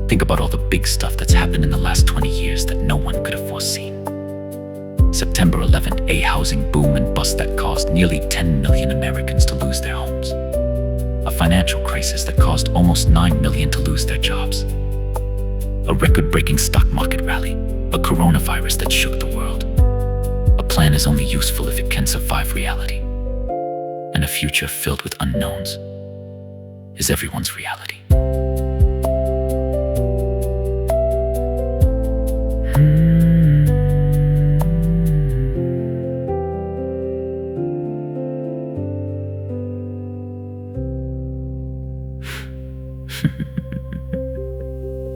think about all the big stuff that's happened in the last 20 years that no one could have foreseen. September 11th, a housing boom and bust that caused nearly 10 million Americans to lose their homes. A financial crisis that caused almost 9 million to lose their jobs. A record-breaking stock market rally, a coronavirus that shook the world. A plan is only useful if it can survive reality. And a future filled with unknowns is everyone's reality.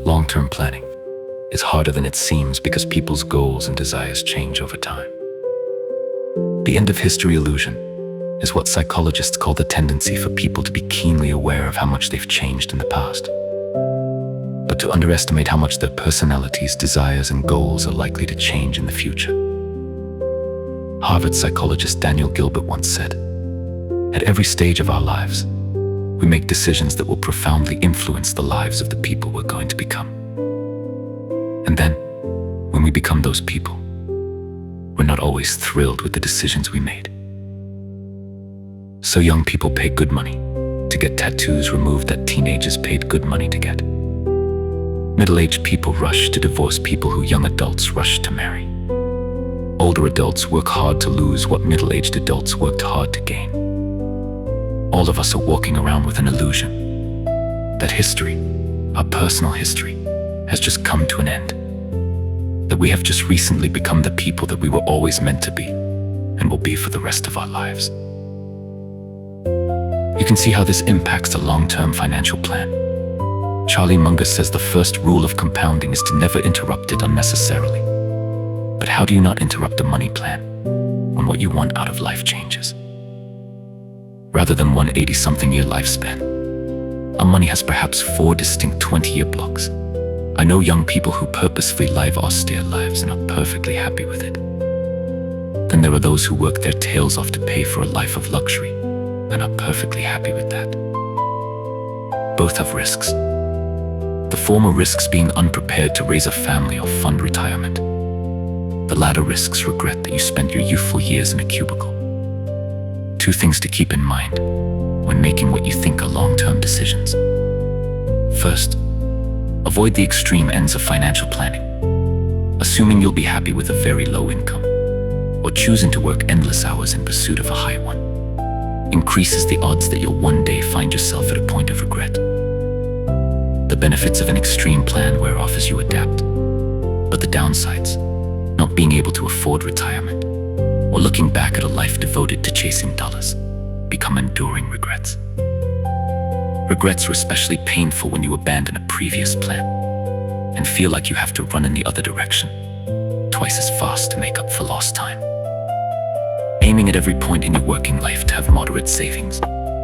Long-term planning is harder than it seems because people's goals and desires change over time. The end of history illusion is what psychologists call the tendency for people to be keenly aware of how much they've changed in the past, but to underestimate how much their personalities, desires, and goals are likely to change in the future. Harvard psychologist Daniel Gilbert once said, "At every stage of our lives, we make decisions that will profoundly influence the lives of the people we're going to become. And then, when we become those people, we're not always thrilled with the decisions we made. So young people pay good money to get tattoos removed that teenagers paid good money to get. Middle-aged people rush to divorce people who young adults rush to marry. Older adults work hard to lose what middle-aged adults worked hard to gain. All of us are walking around with an illusion that history, our personal history, has just come to an end. That we have just recently become the people that we were always meant to be and will be for the rest of our lives. You can see how this impacts a long-term financial plan. Charlie Munger says the first rule of compounding is to never interrupt it unnecessarily. But how do you not interrupt a money plan when what you want out of life changes? Rather than one 80-something-year lifespan, our money has perhaps 4 distinct 20-year blocks. I know young people who purposefully live austere lives and are perfectly happy with it. Then there are those who work their tails off to pay for a life of luxury and are perfectly happy with that. Both have risks. The former risks being unprepared to raise a family or fund retirement. The latter risks regret that you spent your youthful years in a cubicle. 2 things to keep in mind when making what you think are long-term decisions. First, avoid the extreme ends of financial planning, assuming you'll be happy with a very low income, or choosing to work endless hours in pursuit of a high one. Increases the odds that you'll one day find yourself at a point of regret. The benefits of an extreme plan wear off as you adapt, but the downsides, not being able to afford retirement, or looking back at a life devoted to chasing dollars, become enduring regrets. Regrets are especially painful when you abandon a previous plan and feel like you have to run in the other direction, twice as fast to make up for lost time. Aiming at every point in your working life to have moderate savings,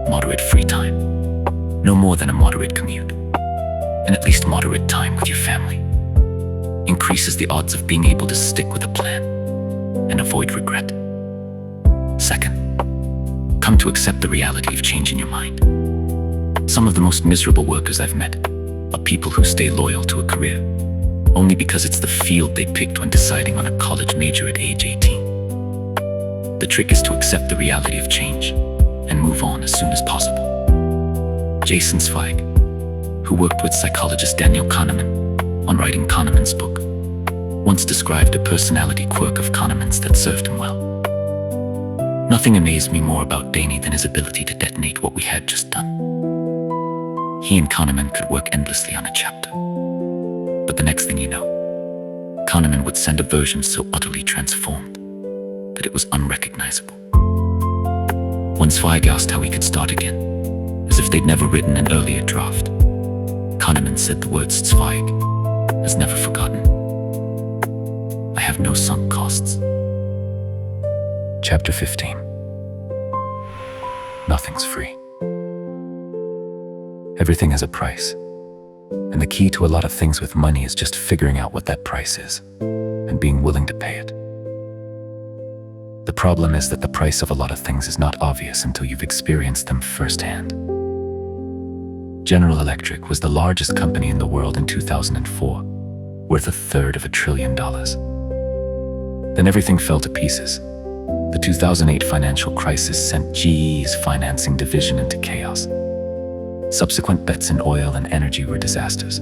moderate free time, no more than a moderate commute, and at least moderate time with your family, increases the odds of being able to stick with a plan and avoid regret. Second, come to accept the reality of changing your mind. Some of the most miserable workers I've met are people who stay loyal to a career only because it's the field they picked when deciding on a college major at age 18. The trick is to accept the reality of change and move on as soon as possible. Jason Zweig, who worked with psychologist Daniel Kahneman on writing Kahneman's book, once described a personality quirk of Kahneman's that served him well. Nothing amazed me more about Danny than his ability to detonate what we had just done. He and Kahneman could work endlessly on a chapter. But the next thing you know, Kahneman would send a version so utterly transformed that it was unrecognizable. When Zweig asked how he could start again, as if they'd never written an earlier draft, Kahneman said the words Zweig has never forgotten. I have no sunk costs. Chapter 15. Nothing's free. Everything has a price. And the key to a lot of things with money is just figuring out what that price is and being willing to pay it. The problem is that the price of a lot of things is not obvious until you've experienced them firsthand. General Electric was the largest company in the world in 2004, worth $1/3 trillion. Then everything fell to pieces. The 2008 financial crisis sent GE's financing division into chaos. Subsequent bets in oil and energy were disasters.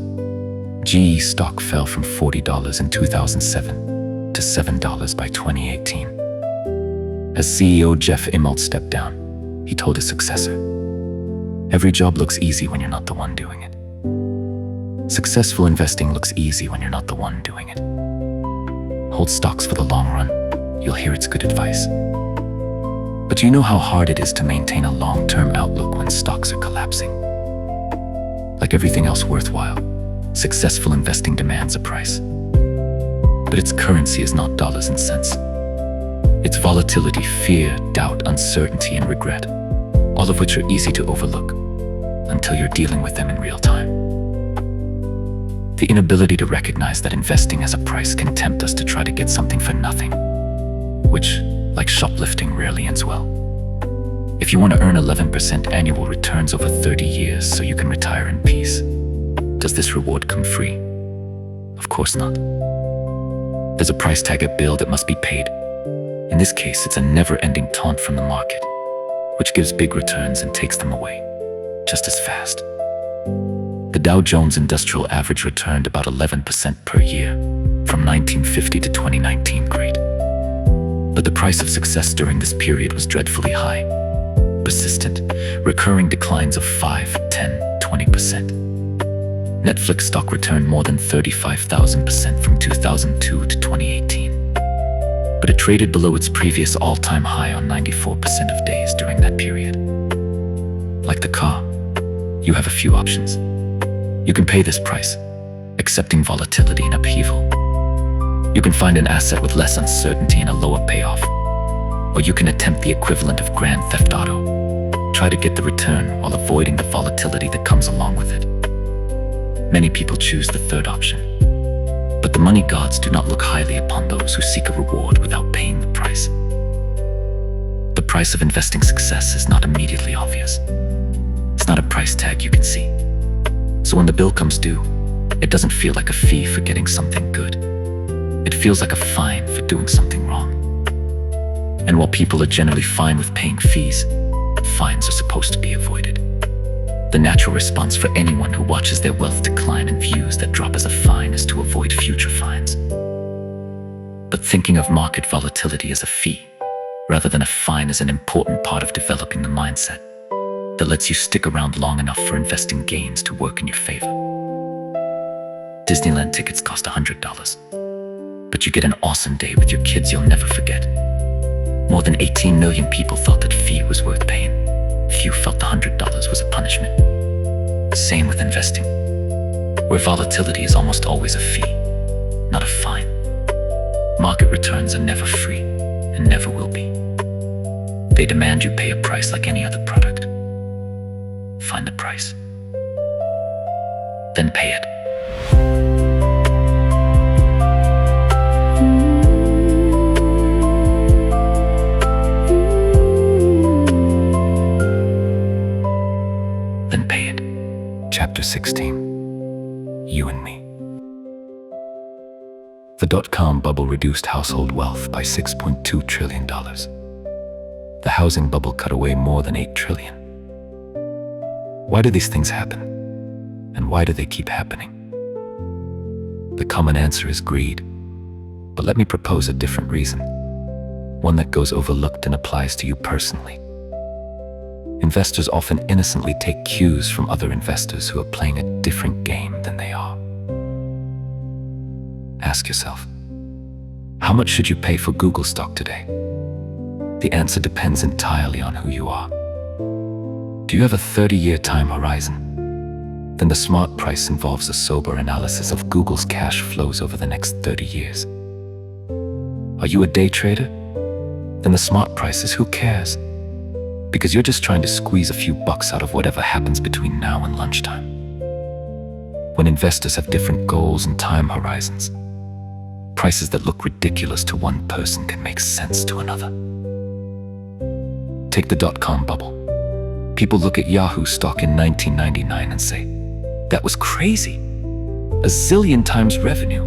GE stock fell from $40 in 2007 to $7 by 2018. As CEO Jeff Immelt stepped down, he told his successor, "Every job looks easy when you're not the one doing it. Successful investing looks easy when you're not the one doing it. Hold stocks for the long run. You'll hear it's good advice. But do you know how hard it is to maintain a long-term outlook when stocks are collapsing? Like everything else worthwhile, successful investing demands a price. But its currency is not dollars and cents. It's volatility, fear, doubt, uncertainty, and regret, all of which are easy to overlook until you're dealing with them in real time. The inability to recognize that investing as a price can tempt us to try to get something for nothing, which, like shoplifting, rarely ends well. If you want to earn 11% annual returns over 30 years so you can retire in peace, does this reward come free? Of course not. There's a price tag, a bill that must be paid. In this case, it's a never-ending taunt from the market, which gives big returns and takes them away just as fast. The Dow Jones Industrial Average returned about 11% per year from 1950 to 2019. Great. But the price of success during this period was dreadfully high. Persistent, recurring declines of 5, 10, 20%. Netflix stock returned more than 35,000% from 2002 to 2018. But it traded below its previous all-time high on 94% of days during that period. Like the car, you have a few options. You can pay this price, accepting volatility and upheaval. You can find an asset with less uncertainty and a lower payoff. Or you can attempt the equivalent of Grand Theft Auto. Try to get the return while avoiding the volatility that comes along with it. Many people choose the third option. But the money gods do not look highly upon those who seek a reward without paying the price. The price of investing success is not immediately obvious. It's not a price tag you can see. So when the bill comes due, it doesn't feel like a fee for getting something good. It feels like a fine for doing something wrong. And while people are generally fine with paying fees, fines are supposed to be avoided. The natural response for anyone who watches their wealth decline and views that drop as a fine is to avoid future fines. But thinking of market volatility as a fee, rather than a fine, is an important part of developing the mindset that lets you stick around long enough for investing gains to work in your favor. Disneyland tickets cost $100, but you get an awesome day with your kids you'll never forget. More than 18 million people thought that fee was worth paying. Few felt the $100 was a punishment. Same with investing, where volatility is almost always a fee, not a fine. Market returns are never free and never will be. They demand you pay a price like any other product. Find the price, then pay it. Then pay it. Chapter 16. You and Me. The dot-com bubble reduced household wealth by $6.2 trillion. The housing bubble cut away more than $8 trillion. Why do these things happen? And why do they keep happening? The common answer is greed. But let me propose a different reason, one that goes overlooked and applies to you personally. Investors often innocently take cues from other investors who are playing a different game than they are. Ask yourself, how much should you pay for Google stock today? The answer depends entirely on who you are. Do you have a 30-year time horizon? Then the smart price involves a sober analysis of Google's cash flows over the next 30 years. Are you a day trader? Then the smart price is who cares? Because you're just trying to squeeze a few bucks out of whatever happens between now and lunchtime. When investors have different goals and time horizons, prices that look ridiculous to one person can make sense to another. Take the dot-com bubble. People look at Yahoo stock in 1999 and say, that was crazy, a zillion times revenue.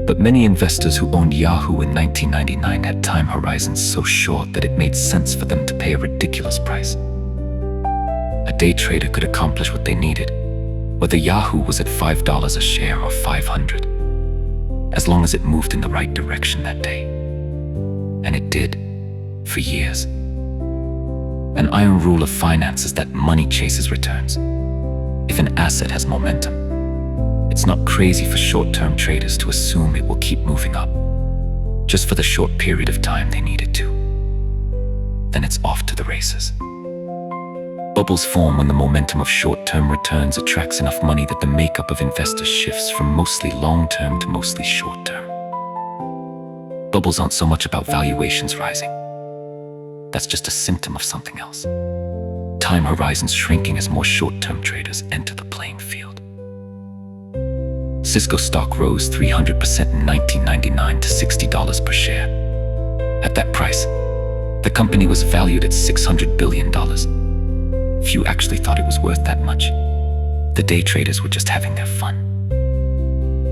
But many investors who owned Yahoo in 1999 had time horizons so short that it made sense for them to pay a ridiculous price. A day trader could accomplish what they needed, whether Yahoo was at $5 a share or 500, as long as it moved in the right direction that day. And it did, for years. An iron rule of finance is that money chases returns. If an asset has momentum, it's not crazy for short-term traders to assume it will keep moving up, just for the short period of time they need it to. Then it's off to the races. Bubbles form when the momentum of short-term returns attracts enough money that the makeup of investors shifts from mostly long-term to mostly short-term. Bubbles aren't so much about valuations rising. That's just a symptom of something else. Time horizons shrinking as more short-term traders enter the playing field. Cisco stock rose 300% in 1999 to $60 per share. At that price, the company was valued at $600 billion. Few actually thought it was worth that much. The day traders were just having their fun.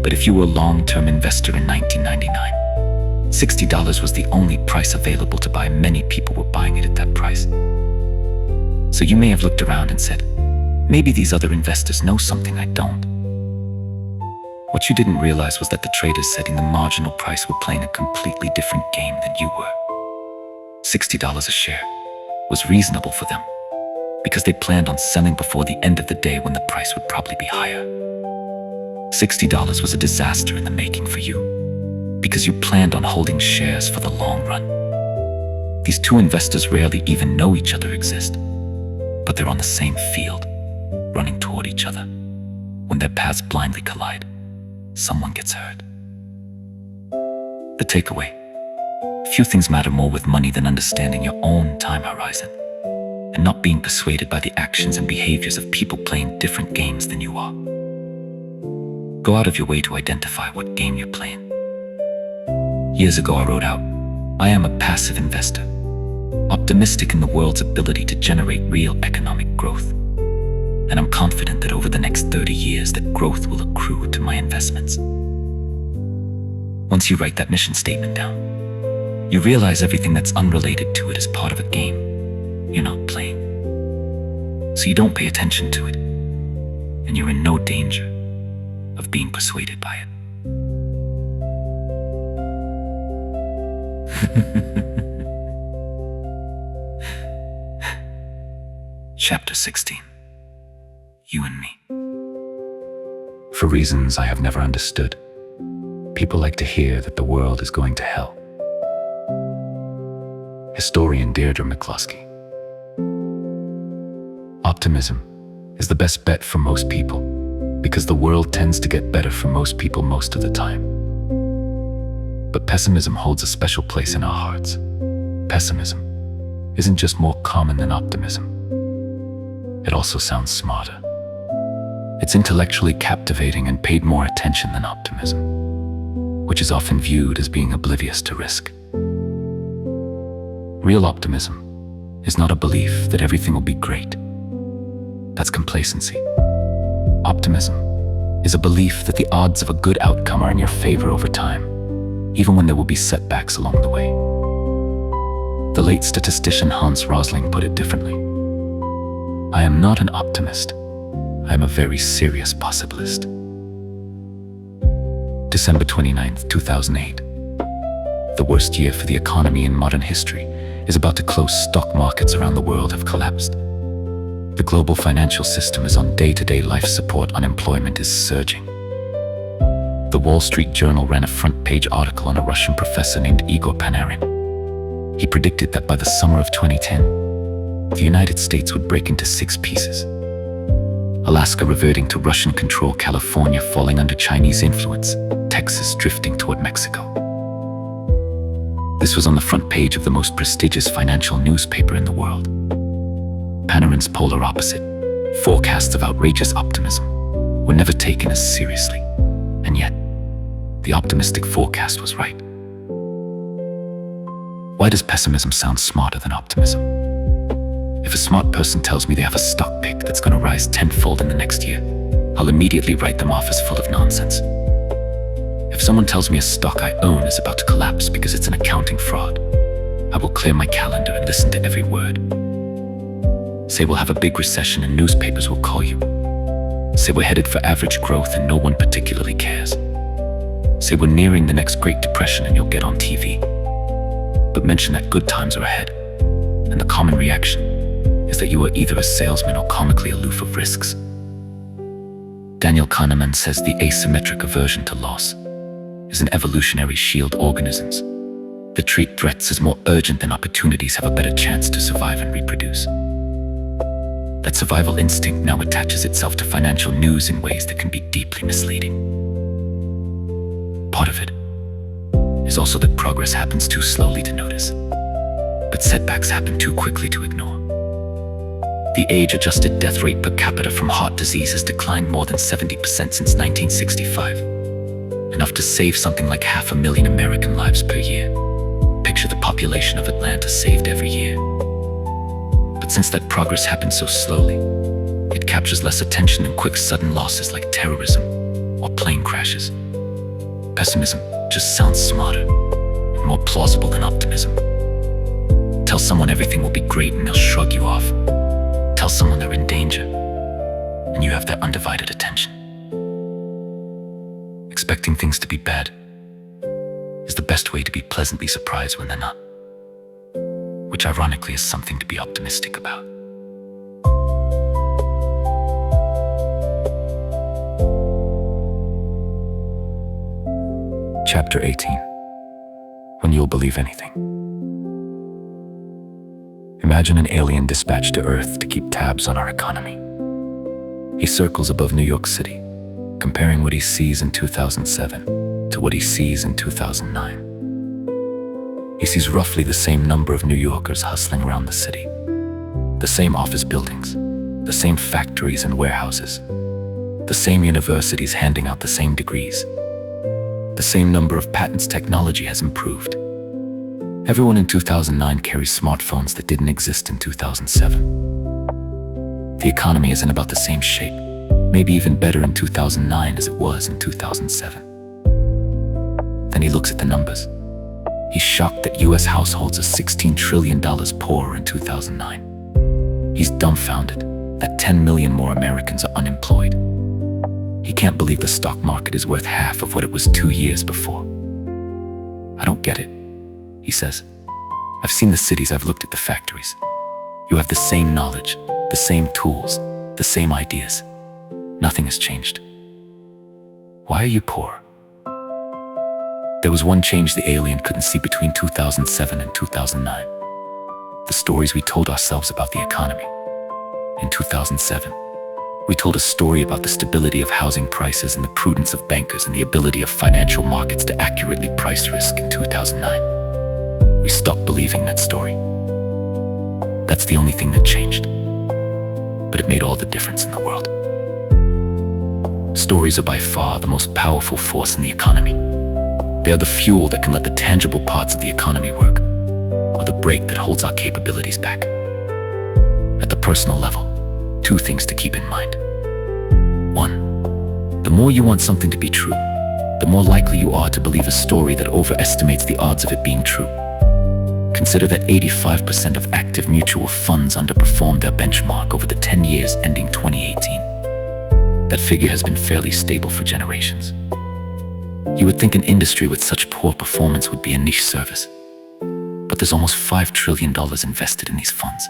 But if you were a long-term investor in 1999, $60 was the only price available to buy. Many people were buying it at that price. So you may have looked around and said, maybe these other investors know something I don't. What you didn't realize was that the traders setting the marginal price were playing a completely different game than you were. $60 a share was reasonable for them because they planned on selling before the end of the day when the price would probably be higher. $60 was a disaster in the making for you because you planned on holding shares for the long run. These two investors rarely even know each other exist, but they're on the same field, running toward each other. When their paths blindly collide, someone gets hurt. The takeaway: few things matter more with money than understanding your own time horizon and not being persuaded by the actions and behaviors of people playing different games than you are. Go out of your way to identify what game you're playing. Years ago I wrote out, I am a passive investor, optimistic in the world's ability to generate real economic growth. And I'm confident that over the next 30 years that growth will accrue to my investments. Once you write that mission statement down, you realize everything that's unrelated to it is part of a game you're not playing. So you don't pay attention to it, and you're in no danger of being persuaded by it. Chapter 16. You and me. For reasons I have never understood, people like to hear that the world is going to hell. Historian Deirdre McCloskey. Optimism is the best bet for most people because the world tends to get better for most people most of the time. But pessimism holds a special place in our hearts. Pessimism isn't just more common than optimism. It also sounds smarter. It's intellectually captivating and paid more attention than optimism, which is often viewed as being oblivious to risk. Real optimism is not a belief that everything will be great. That's complacency. Optimism is a belief that the odds of a good outcome are in your favor over time, even when there will be setbacks along the way. The late statistician Hans Rosling put it differently. I am not an optimist. I am a very serious possibilist. December 29th, 2008. The worst year for the economy in modern history is about to close. Stock markets around the world have collapsed. The global financial system is on day-to-day life support. Unemployment is surging. The Wall Street Journal ran a front-page article on a Russian professor named Igor Panarin. He predicted that by the summer of 2010, the United States would break into 6 pieces. Alaska reverting to Russian control, California falling under Chinese influence, Texas drifting toward Mexico. This was on the front page of the most prestigious financial newspaper in the world. Panarin's polar opposite, forecasts of outrageous optimism, were never taken as seriously. And yet, the optimistic forecast was right. Why does pessimism sound smarter than optimism? If a smart person tells me they have a stock pick that's going to rise tenfold in the next year, I'll immediately write them off as full of nonsense. If someone tells me a stock I own is about to collapse because it's an accounting fraud, I will clear my calendar and listen to every word. Say we'll have a big recession and newspapers will call you. Say we're headed for average growth and no one particularly cares. Say we're nearing the next Great Depression and you'll get on TV. But mention that good times are ahead, and the common reaction is that you are either a salesman or comically aloof of risks. Daniel Kahneman says the asymmetric aversion to loss is an evolutionary shield. Organisms that treat threats as more urgent than opportunities have a better chance to survive and reproduce. That survival instinct now attaches itself to financial news in ways that can be deeply misleading. Part of it is also that progress happens too slowly to notice, but setbacks happen too quickly to ignore. The age-adjusted death rate per capita from heart disease has declined more than 70% since 1965, enough to save something like 500,000 American lives per year. Picture the population of Atlanta saved every year. But since that progress happens so slowly, it captures less attention than quick sudden losses like terrorism or plane crashes. Pessimism just sounds smarter, more plausible than optimism. Tell someone everything will be great and they'll shrug you off. Tell someone they're in danger, and you have their undivided attention. Expecting things to be bad is the best way to be pleasantly surprised when they're not, which ironically is something to be optimistic about. Chapter 18. When you'll believe anything. Imagine an alien dispatched to Earth to keep tabs on our economy. He circles above New York City, comparing what he sees in 2007 to what he sees in 2009. He sees roughly the same number of New Yorkers hustling around the city, the same office buildings, the same factories and warehouses, the same universities handing out the same degrees. The same number of patents technology has improved. Everyone in 2009 carries smartphones that didn't exist in 2007. The economy is in about the same shape, maybe even better in 2009 as it was in 2007. Then he looks at the numbers. He's shocked that US households are $16 trillion poorer in 2009. He's dumbfounded that 10 million more Americans are unemployed. He can't believe the stock market is worth half of what it was 2 years before. I don't get it, he says. I've seen the cities, I've looked at the factories. You have the same knowledge, the same tools, the same ideas. Nothing has changed. Why are you poor? There was one change the alien couldn't see between 2007 and 2009. The stories we told ourselves about the economy. In 2007, we told a story about the stability of housing prices and the prudence of bankers and the ability of financial markets to accurately price risk in 2009. We stopped believing that story. That's the only thing that changed. But it made all the difference in the world. Stories are by far the most powerful force in the economy. They are the fuel that can let the tangible parts of the economy work, or the brake that holds our capabilities back. At the personal level, 2 things to keep in mind. 1. The more you want something to be true, the more likely you are to believe a story that overestimates the odds of it being true. Consider that 85% of active mutual funds underperformed their benchmark over the 10 years ending 2018. That figure has been fairly stable for generations. You would think an industry with such poor performance would be a niche service. But there's almost $5 trillion invested in these funds.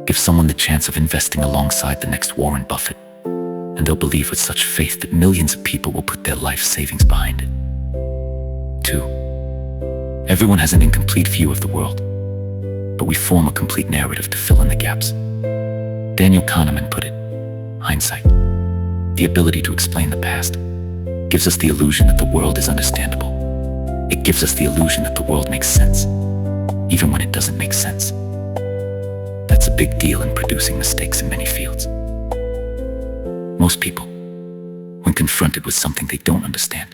Give someone the chance of investing alongside the next Warren Buffett, and they'll believe with such faith that millions of people will put their life savings behind it. 2. Everyone has an incomplete view of the world, but we form a complete narrative to fill in the gaps. Daniel Kahneman put it, hindsight, the ability to explain the past, gives us the illusion that the world is understandable. It gives us the illusion that the world makes sense, even when it doesn't make sense. That's a big deal in producing mistakes in many fields. Most people, when confronted with something they don't understand,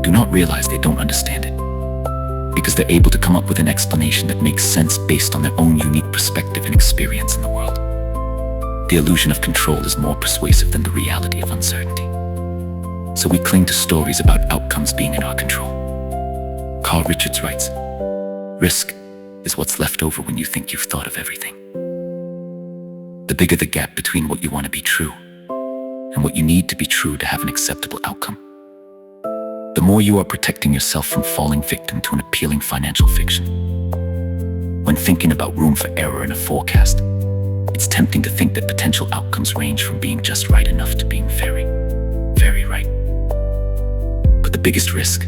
do not realize they don't understand it, because they're able to come up with an explanation that makes sense based on their own unique perspective and experience in the world. The illusion of control is more persuasive than the reality of uncertainty. So we cling to stories about outcomes being in our control. Carl Richards writes, "Risk is what's left over when you think you've thought of everything." The bigger the gap between what you want to be true and what you need to be true to have an acceptable outcome, the more you are protecting yourself from falling victim to an appealing financial fiction. When thinking about room for error in a forecast, it's tempting to think that potential outcomes range from being just right enough to being very, very right. But the biggest risk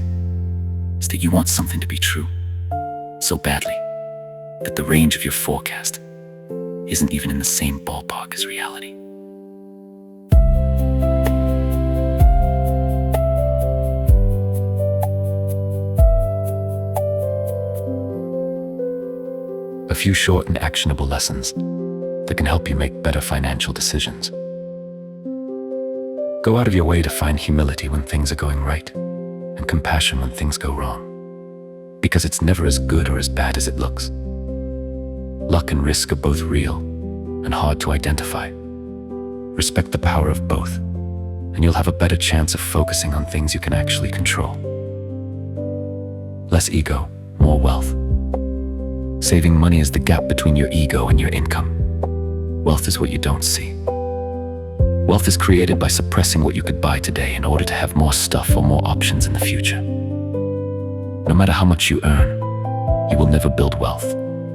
is that you want something to be true so badly that the range of your forecast isn't even in the same ballpark as reality. A few short and actionable lessons that can help you make better financial decisions. Go out of your way to find humility when things are going right, and compassion when things go wrong, because it's never as good or as bad as it looks. Luck and risk are both real and hard to identify. Respect the power of both, and you'll have a better chance of focusing on things you can actually control. Less ego, more wealth. Saving money is the gap between your ego and your income. Wealth is what you don't see. Wealth is created by suppressing what you could buy today in order to have more stuff or more options in the future. No matter how much you earn, you will never build wealth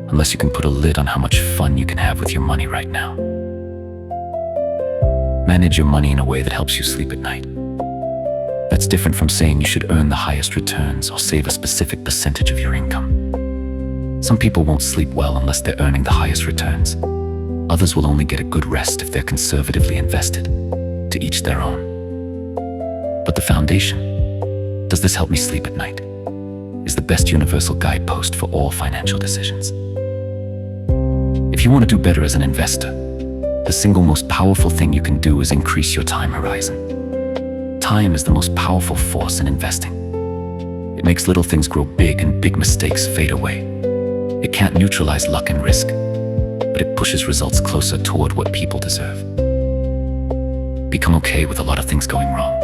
unless you can put a lid on how much fun you can have with your money right now. Manage your money in a way that helps you sleep at night. That's different from saying you should earn the highest returns or save a specific percentage of your income. Some people won't sleep well unless they're earning the highest returns. Others will only get a good rest if they're conservatively invested. To each their own. But the foundation, does this help me sleep at night, is the best universal guidepost for all financial decisions. If you want to do better as an investor, the single most powerful thing you can do is increase your time horizon. Time is the most powerful force in investing. It makes little things grow big and big mistakes fade away. It can't neutralize luck and risk, but it pushes results closer toward what people deserve. Become okay with a lot of things going wrong.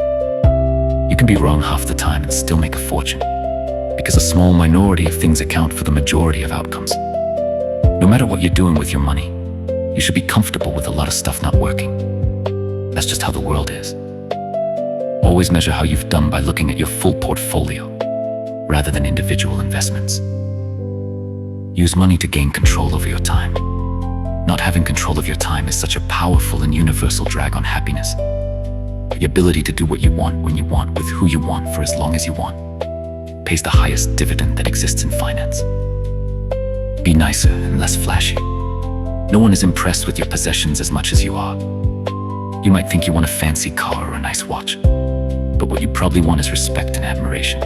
You can be wrong half the time and still make a fortune, because a small minority of things account for the majority of outcomes. No matter what you're doing with your money, you should be comfortable with a lot of stuff not working. That's just how the world is. Always measure how you've done by looking at your full portfolio, rather than individual investments. Use money to gain control over your time. Not having control of your time is such a powerful and universal drag on happiness. The ability to do what you want when you want with who you want for as long as you want pays the highest dividend that exists in finance. Be nicer and less flashy. No one is impressed with your possessions as much as you are. You might think you want a fancy car or a nice watch, but what you probably want is respect and admiration.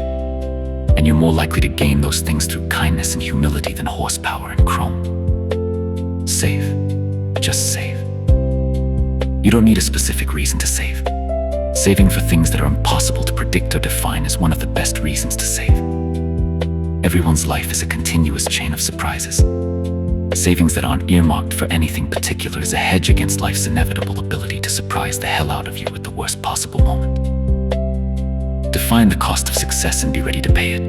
And you're more likely to gain those things through kindness and humility than horsepower and chrome. Save. Just save. You don't need a specific reason to save. Saving for things that are impossible to predict or define is one of the best reasons to save. Everyone's life is a continuous chain of surprises. Savings that aren't earmarked for anything particular is a hedge against life's inevitable ability to surprise the hell out of you at the worst possible moment. Define the cost of success and be ready to pay it.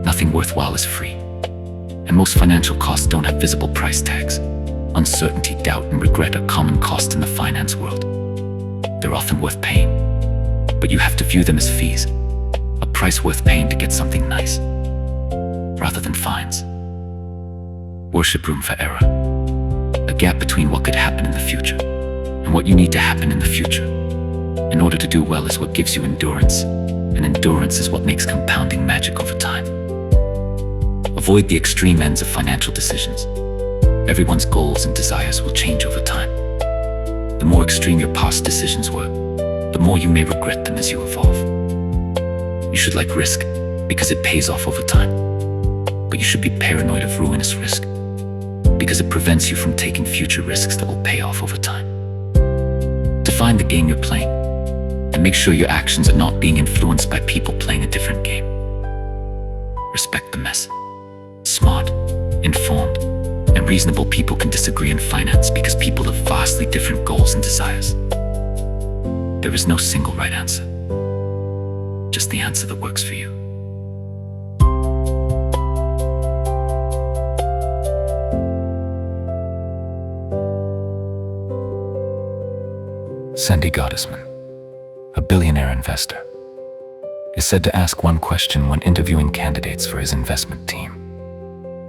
Nothing worthwhile is free, and most financial costs don't have visible price tags. Uncertainty, doubt, and regret are common costs in the finance world. They're often worth paying, but you have to view them as fees, a price worth paying to get something nice, rather than fines. Worship room for error. A gap between what could happen in the future and what you need to happen in the future in order to do well is what gives you endurance, and endurance is what makes compounding magic over time. Avoid the extreme ends of financial decisions. Everyone's goals and desires will change over time. The more extreme your past decisions were, the more you may regret them as you evolve. You should like risk because it pays off over time, but you should be paranoid of ruinous risk because it prevents you from taking future risks that will pay off over time. Define the game you're playing and make sure your actions are not being influenced by people playing a different game. Respect the mess. Smart, informed, and reasonable people can disagree in finance because people have vastly different goals and desires. There is no single right answer, just the answer that works for you. Sandy Gottesman, a billionaire investor, is said to ask one question when interviewing candidates for his investment team.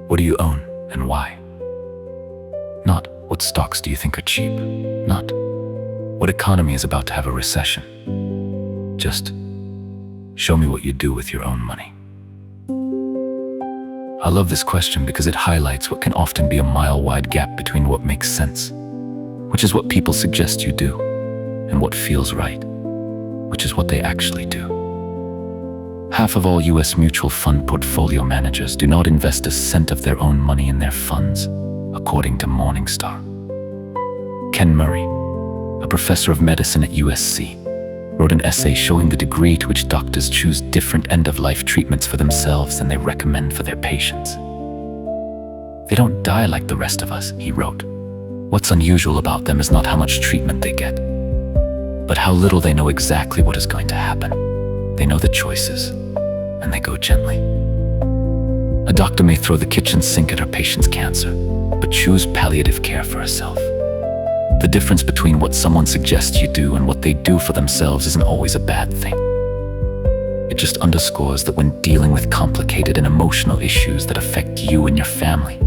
What do you own and why? Not, what stocks do you think are cheap? Not, what economy is about to have a recession? Just, show me what you do with your own money. I love this question because it highlights what can often be a mile-wide gap between what makes sense, which is what people suggest you do, and what feels right, which is what they actually do. Half of all US mutual fund portfolio managers do not invest a cent of their own money in their funds, according to Morningstar. Ken Murray, a professor of medicine at USC, wrote an essay showing the degree to which doctors choose different end-of-life treatments for themselves than they recommend for their patients. They don't die like the rest of us, he wrote. What's unusual about them is not how much treatment they get, but how little they know exactly what is going to happen. They know the choices, and they go gently. A doctor may throw the kitchen sink at her patient's cancer, but choose palliative care for herself. The difference between what someone suggests you do and what they do for themselves isn't always a bad thing. It just underscores that when dealing with complicated and emotional issues that affect you and your family,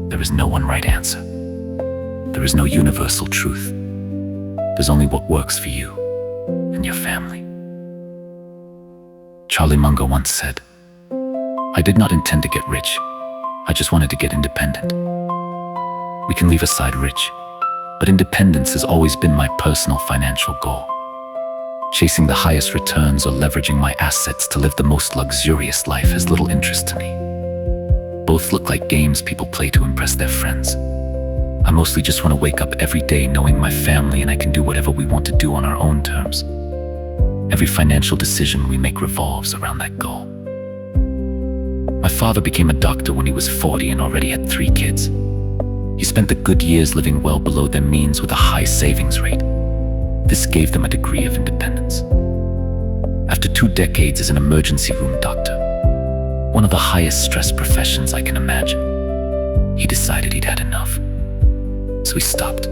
there is no one right answer. There is no universal truth. There's only what works for you and your family. Charlie Munger once said, "I did not intend to get rich. I just wanted to get independent." We can leave aside rich, but independence has always been my personal financial goal. Chasing the highest returns or leveraging my assets to live the most luxurious life has little interest to me. Both look like games people play to impress their friends. I mostly just want to wake up every day knowing my family and I can do whatever we want to do on our own terms. Every financial decision we make revolves around that goal. My father became a doctor when he was 40 and already had 3 kids. He spent the good years living well below their means with a high savings rate. This gave them a degree of independence. After 2 decades as an emergency room doctor, one of the highest stress professions I can imagine, he decided he'd had enough. So he stopped,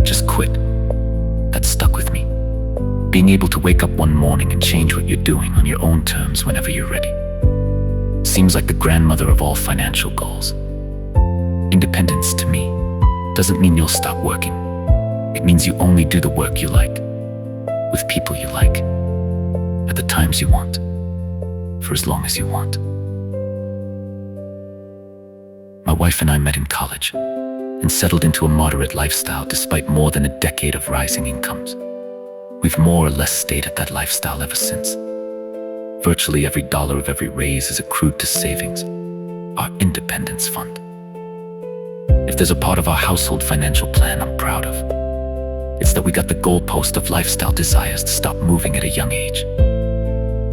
just quit. That stuck with me. Being able to wake up one morning and change what you're doing on your own terms whenever you're ready. Seems like the grandmother of all financial goals. Independence, to me, doesn't mean you'll stop working. It means you only do the work you like, with people you like, at the times you want, for as long as you want. My wife and I met in college and settled into a moderate lifestyle despite more than a decade of rising incomes. We've more or less stayed at that lifestyle ever since. Virtually every dollar of every raise is accrued to savings, our independence fund. If there's a part of our household financial plan I'm proud of, it's that we got the goalpost of lifestyle desires to stop moving at a young age.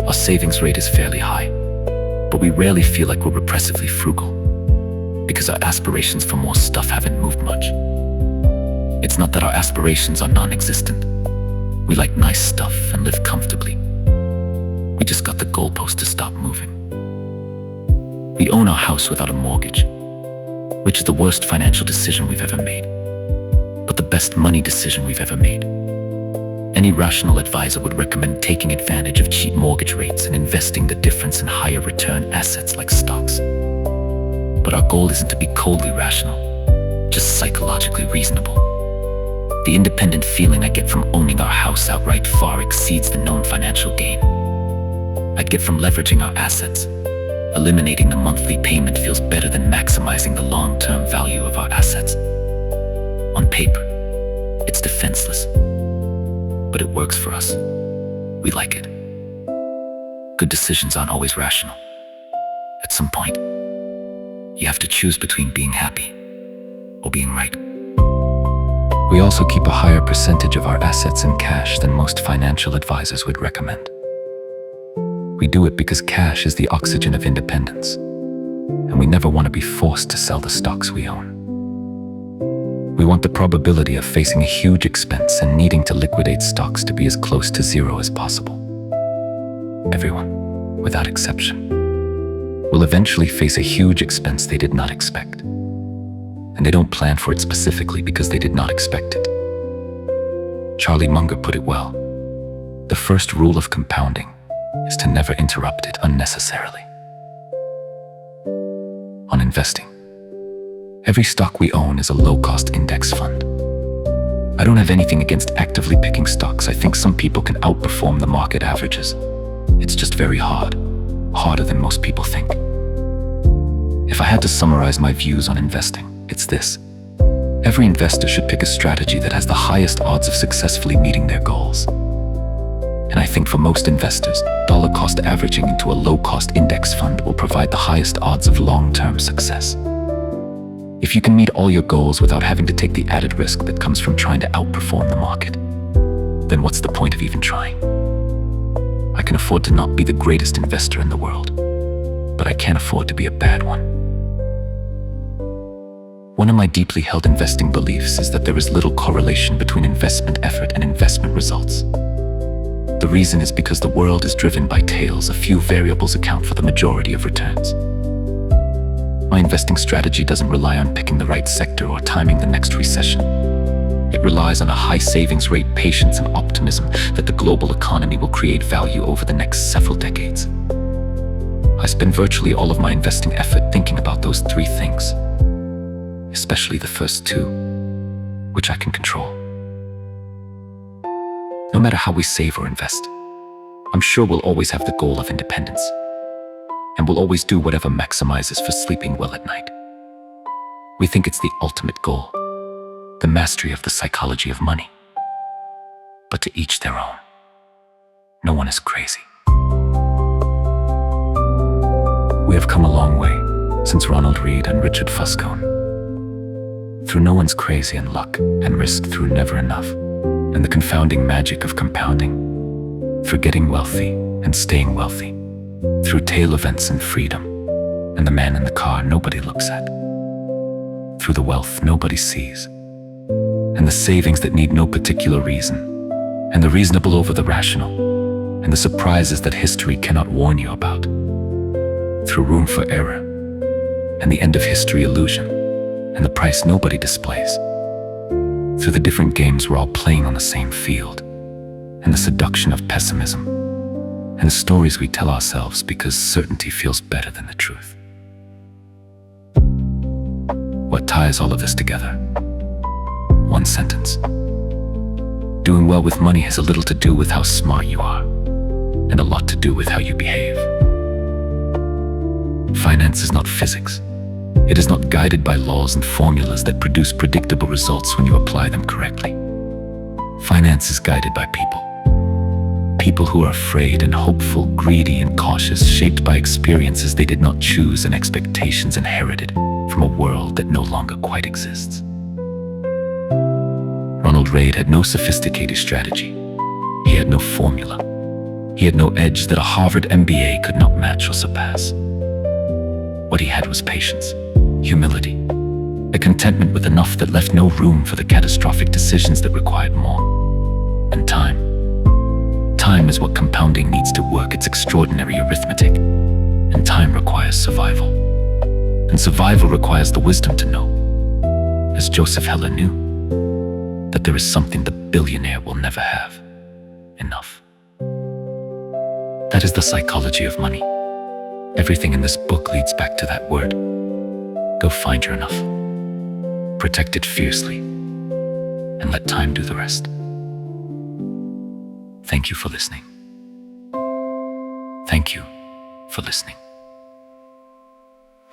Our savings rate is fairly high, but we rarely feel like we're repressively frugal, because our aspirations for more stuff haven't moved much. It's not that our aspirations are non-existent. We like nice stuff and live comfortably. We just got the goalpost to stop moving. We own our house without a mortgage, which is the worst financial decision we've ever made, but the best money decision we've ever made. Any rational advisor would recommend taking advantage of cheap mortgage rates and investing the difference in higher return assets like stocks. But our goal isn't to be coldly rational, just psychologically reasonable. The independent feeling I get from owning our house outright far exceeds the known financial gain I'd get from leveraging our assets. Eliminating the monthly payment feels better than maximizing the long-term value of our assets. On paper, it's defenseless, but it works for us. We like it. Good decisions aren't always rational. At some point, you have to choose between being happy or being right. We also keep a higher percentage of our assets in cash than most financial advisors would recommend. We do it because cash is the oxygen of independence, and we never want to be forced to sell the stocks we own. We want the probability of facing a huge expense and needing to liquidate stocks to be as close to zero as possible. Everyone, without exception, will eventually face a huge expense they did not expect. And they don't plan for it specifically because they did not expect it. Charlie Munger put it well. The first rule of compounding is to never interrupt it unnecessarily. On investing, every stock we own is a low-cost index fund. I don't have anything against actively picking stocks. I think some people can outperform the market averages. It's just very hard, harder than most people think. If I had to summarize my views on investing, it's this. Every investor should pick a strategy that has the highest odds of successfully meeting their goals. And I think for most investors, dollar cost averaging into a low-cost index fund will provide the highest odds of long-term success. If you can meet all your goals without having to take the added risk that comes from trying to outperform the market, then what's the point of even trying? I can afford to not be the greatest investor in the world, but I can't afford to be a bad one. One of my deeply held investing beliefs is that there is little correlation between investment effort and investment results. The reason is because the world is driven by tails. A few variables account for the majority of returns. My investing strategy doesn't rely on picking the right sector or timing the next recession. It relies on a high savings rate, patience, and optimism that the global economy will create value over the next several decades. I spend virtually all of my investing effort thinking about those three things, especially the first two, which I can control. No matter how we save or invest, I'm sure we'll always have the goal of independence, and we'll always do whatever maximizes for sleeping well at night. We think it's the ultimate goal, the mastery of the psychology of money. But to each their own. No one is crazy. We have come a long way since Ronald Read and Richard Fuscone. Through no one's crazy and luck, and risk through never enough, and the confounding magic of compounding, through getting wealthy and staying wealthy, through tail events and freedom, and the man in the car nobody looks at, through the wealth nobody sees, and the savings that need no particular reason, and the reasonable over the rational, and the surprises that history cannot warn you about, through room for error, and the end of history illusion, and the price nobody displays, through the different games we're all playing on the same field, and the seduction of pessimism, and the stories we tell ourselves because certainty feels better than the truth. What ties all of this together? One sentence. Doing well with money has a little to do with how smart you are, and a lot to do with how you behave. Finance is not physics. It is not guided by laws and formulas that produce predictable results when you apply them correctly. Finance is guided by people. People who are afraid and hopeful, greedy and cautious, shaped by experiences they did not choose and expectations inherited from a world that no longer quite exists. Ronald Read had no sophisticated strategy. He had no formula. He had no edge that a Harvard MBA could not match or surpass. What he had was patience, humility, a contentment with enough that left no room for the catastrophic decisions that required more, and time. Time is what compounding needs to work its extraordinary arithmetic, and time requires survival. And survival requires the wisdom to know, as Joseph Heller knew, that there is something the billionaire will never have: enough. That is the psychology of money. Everything in this book leads back to that word. Go find your enough. Protect it fiercely, and let time do the rest. Thank you for listening. Thank you for listening.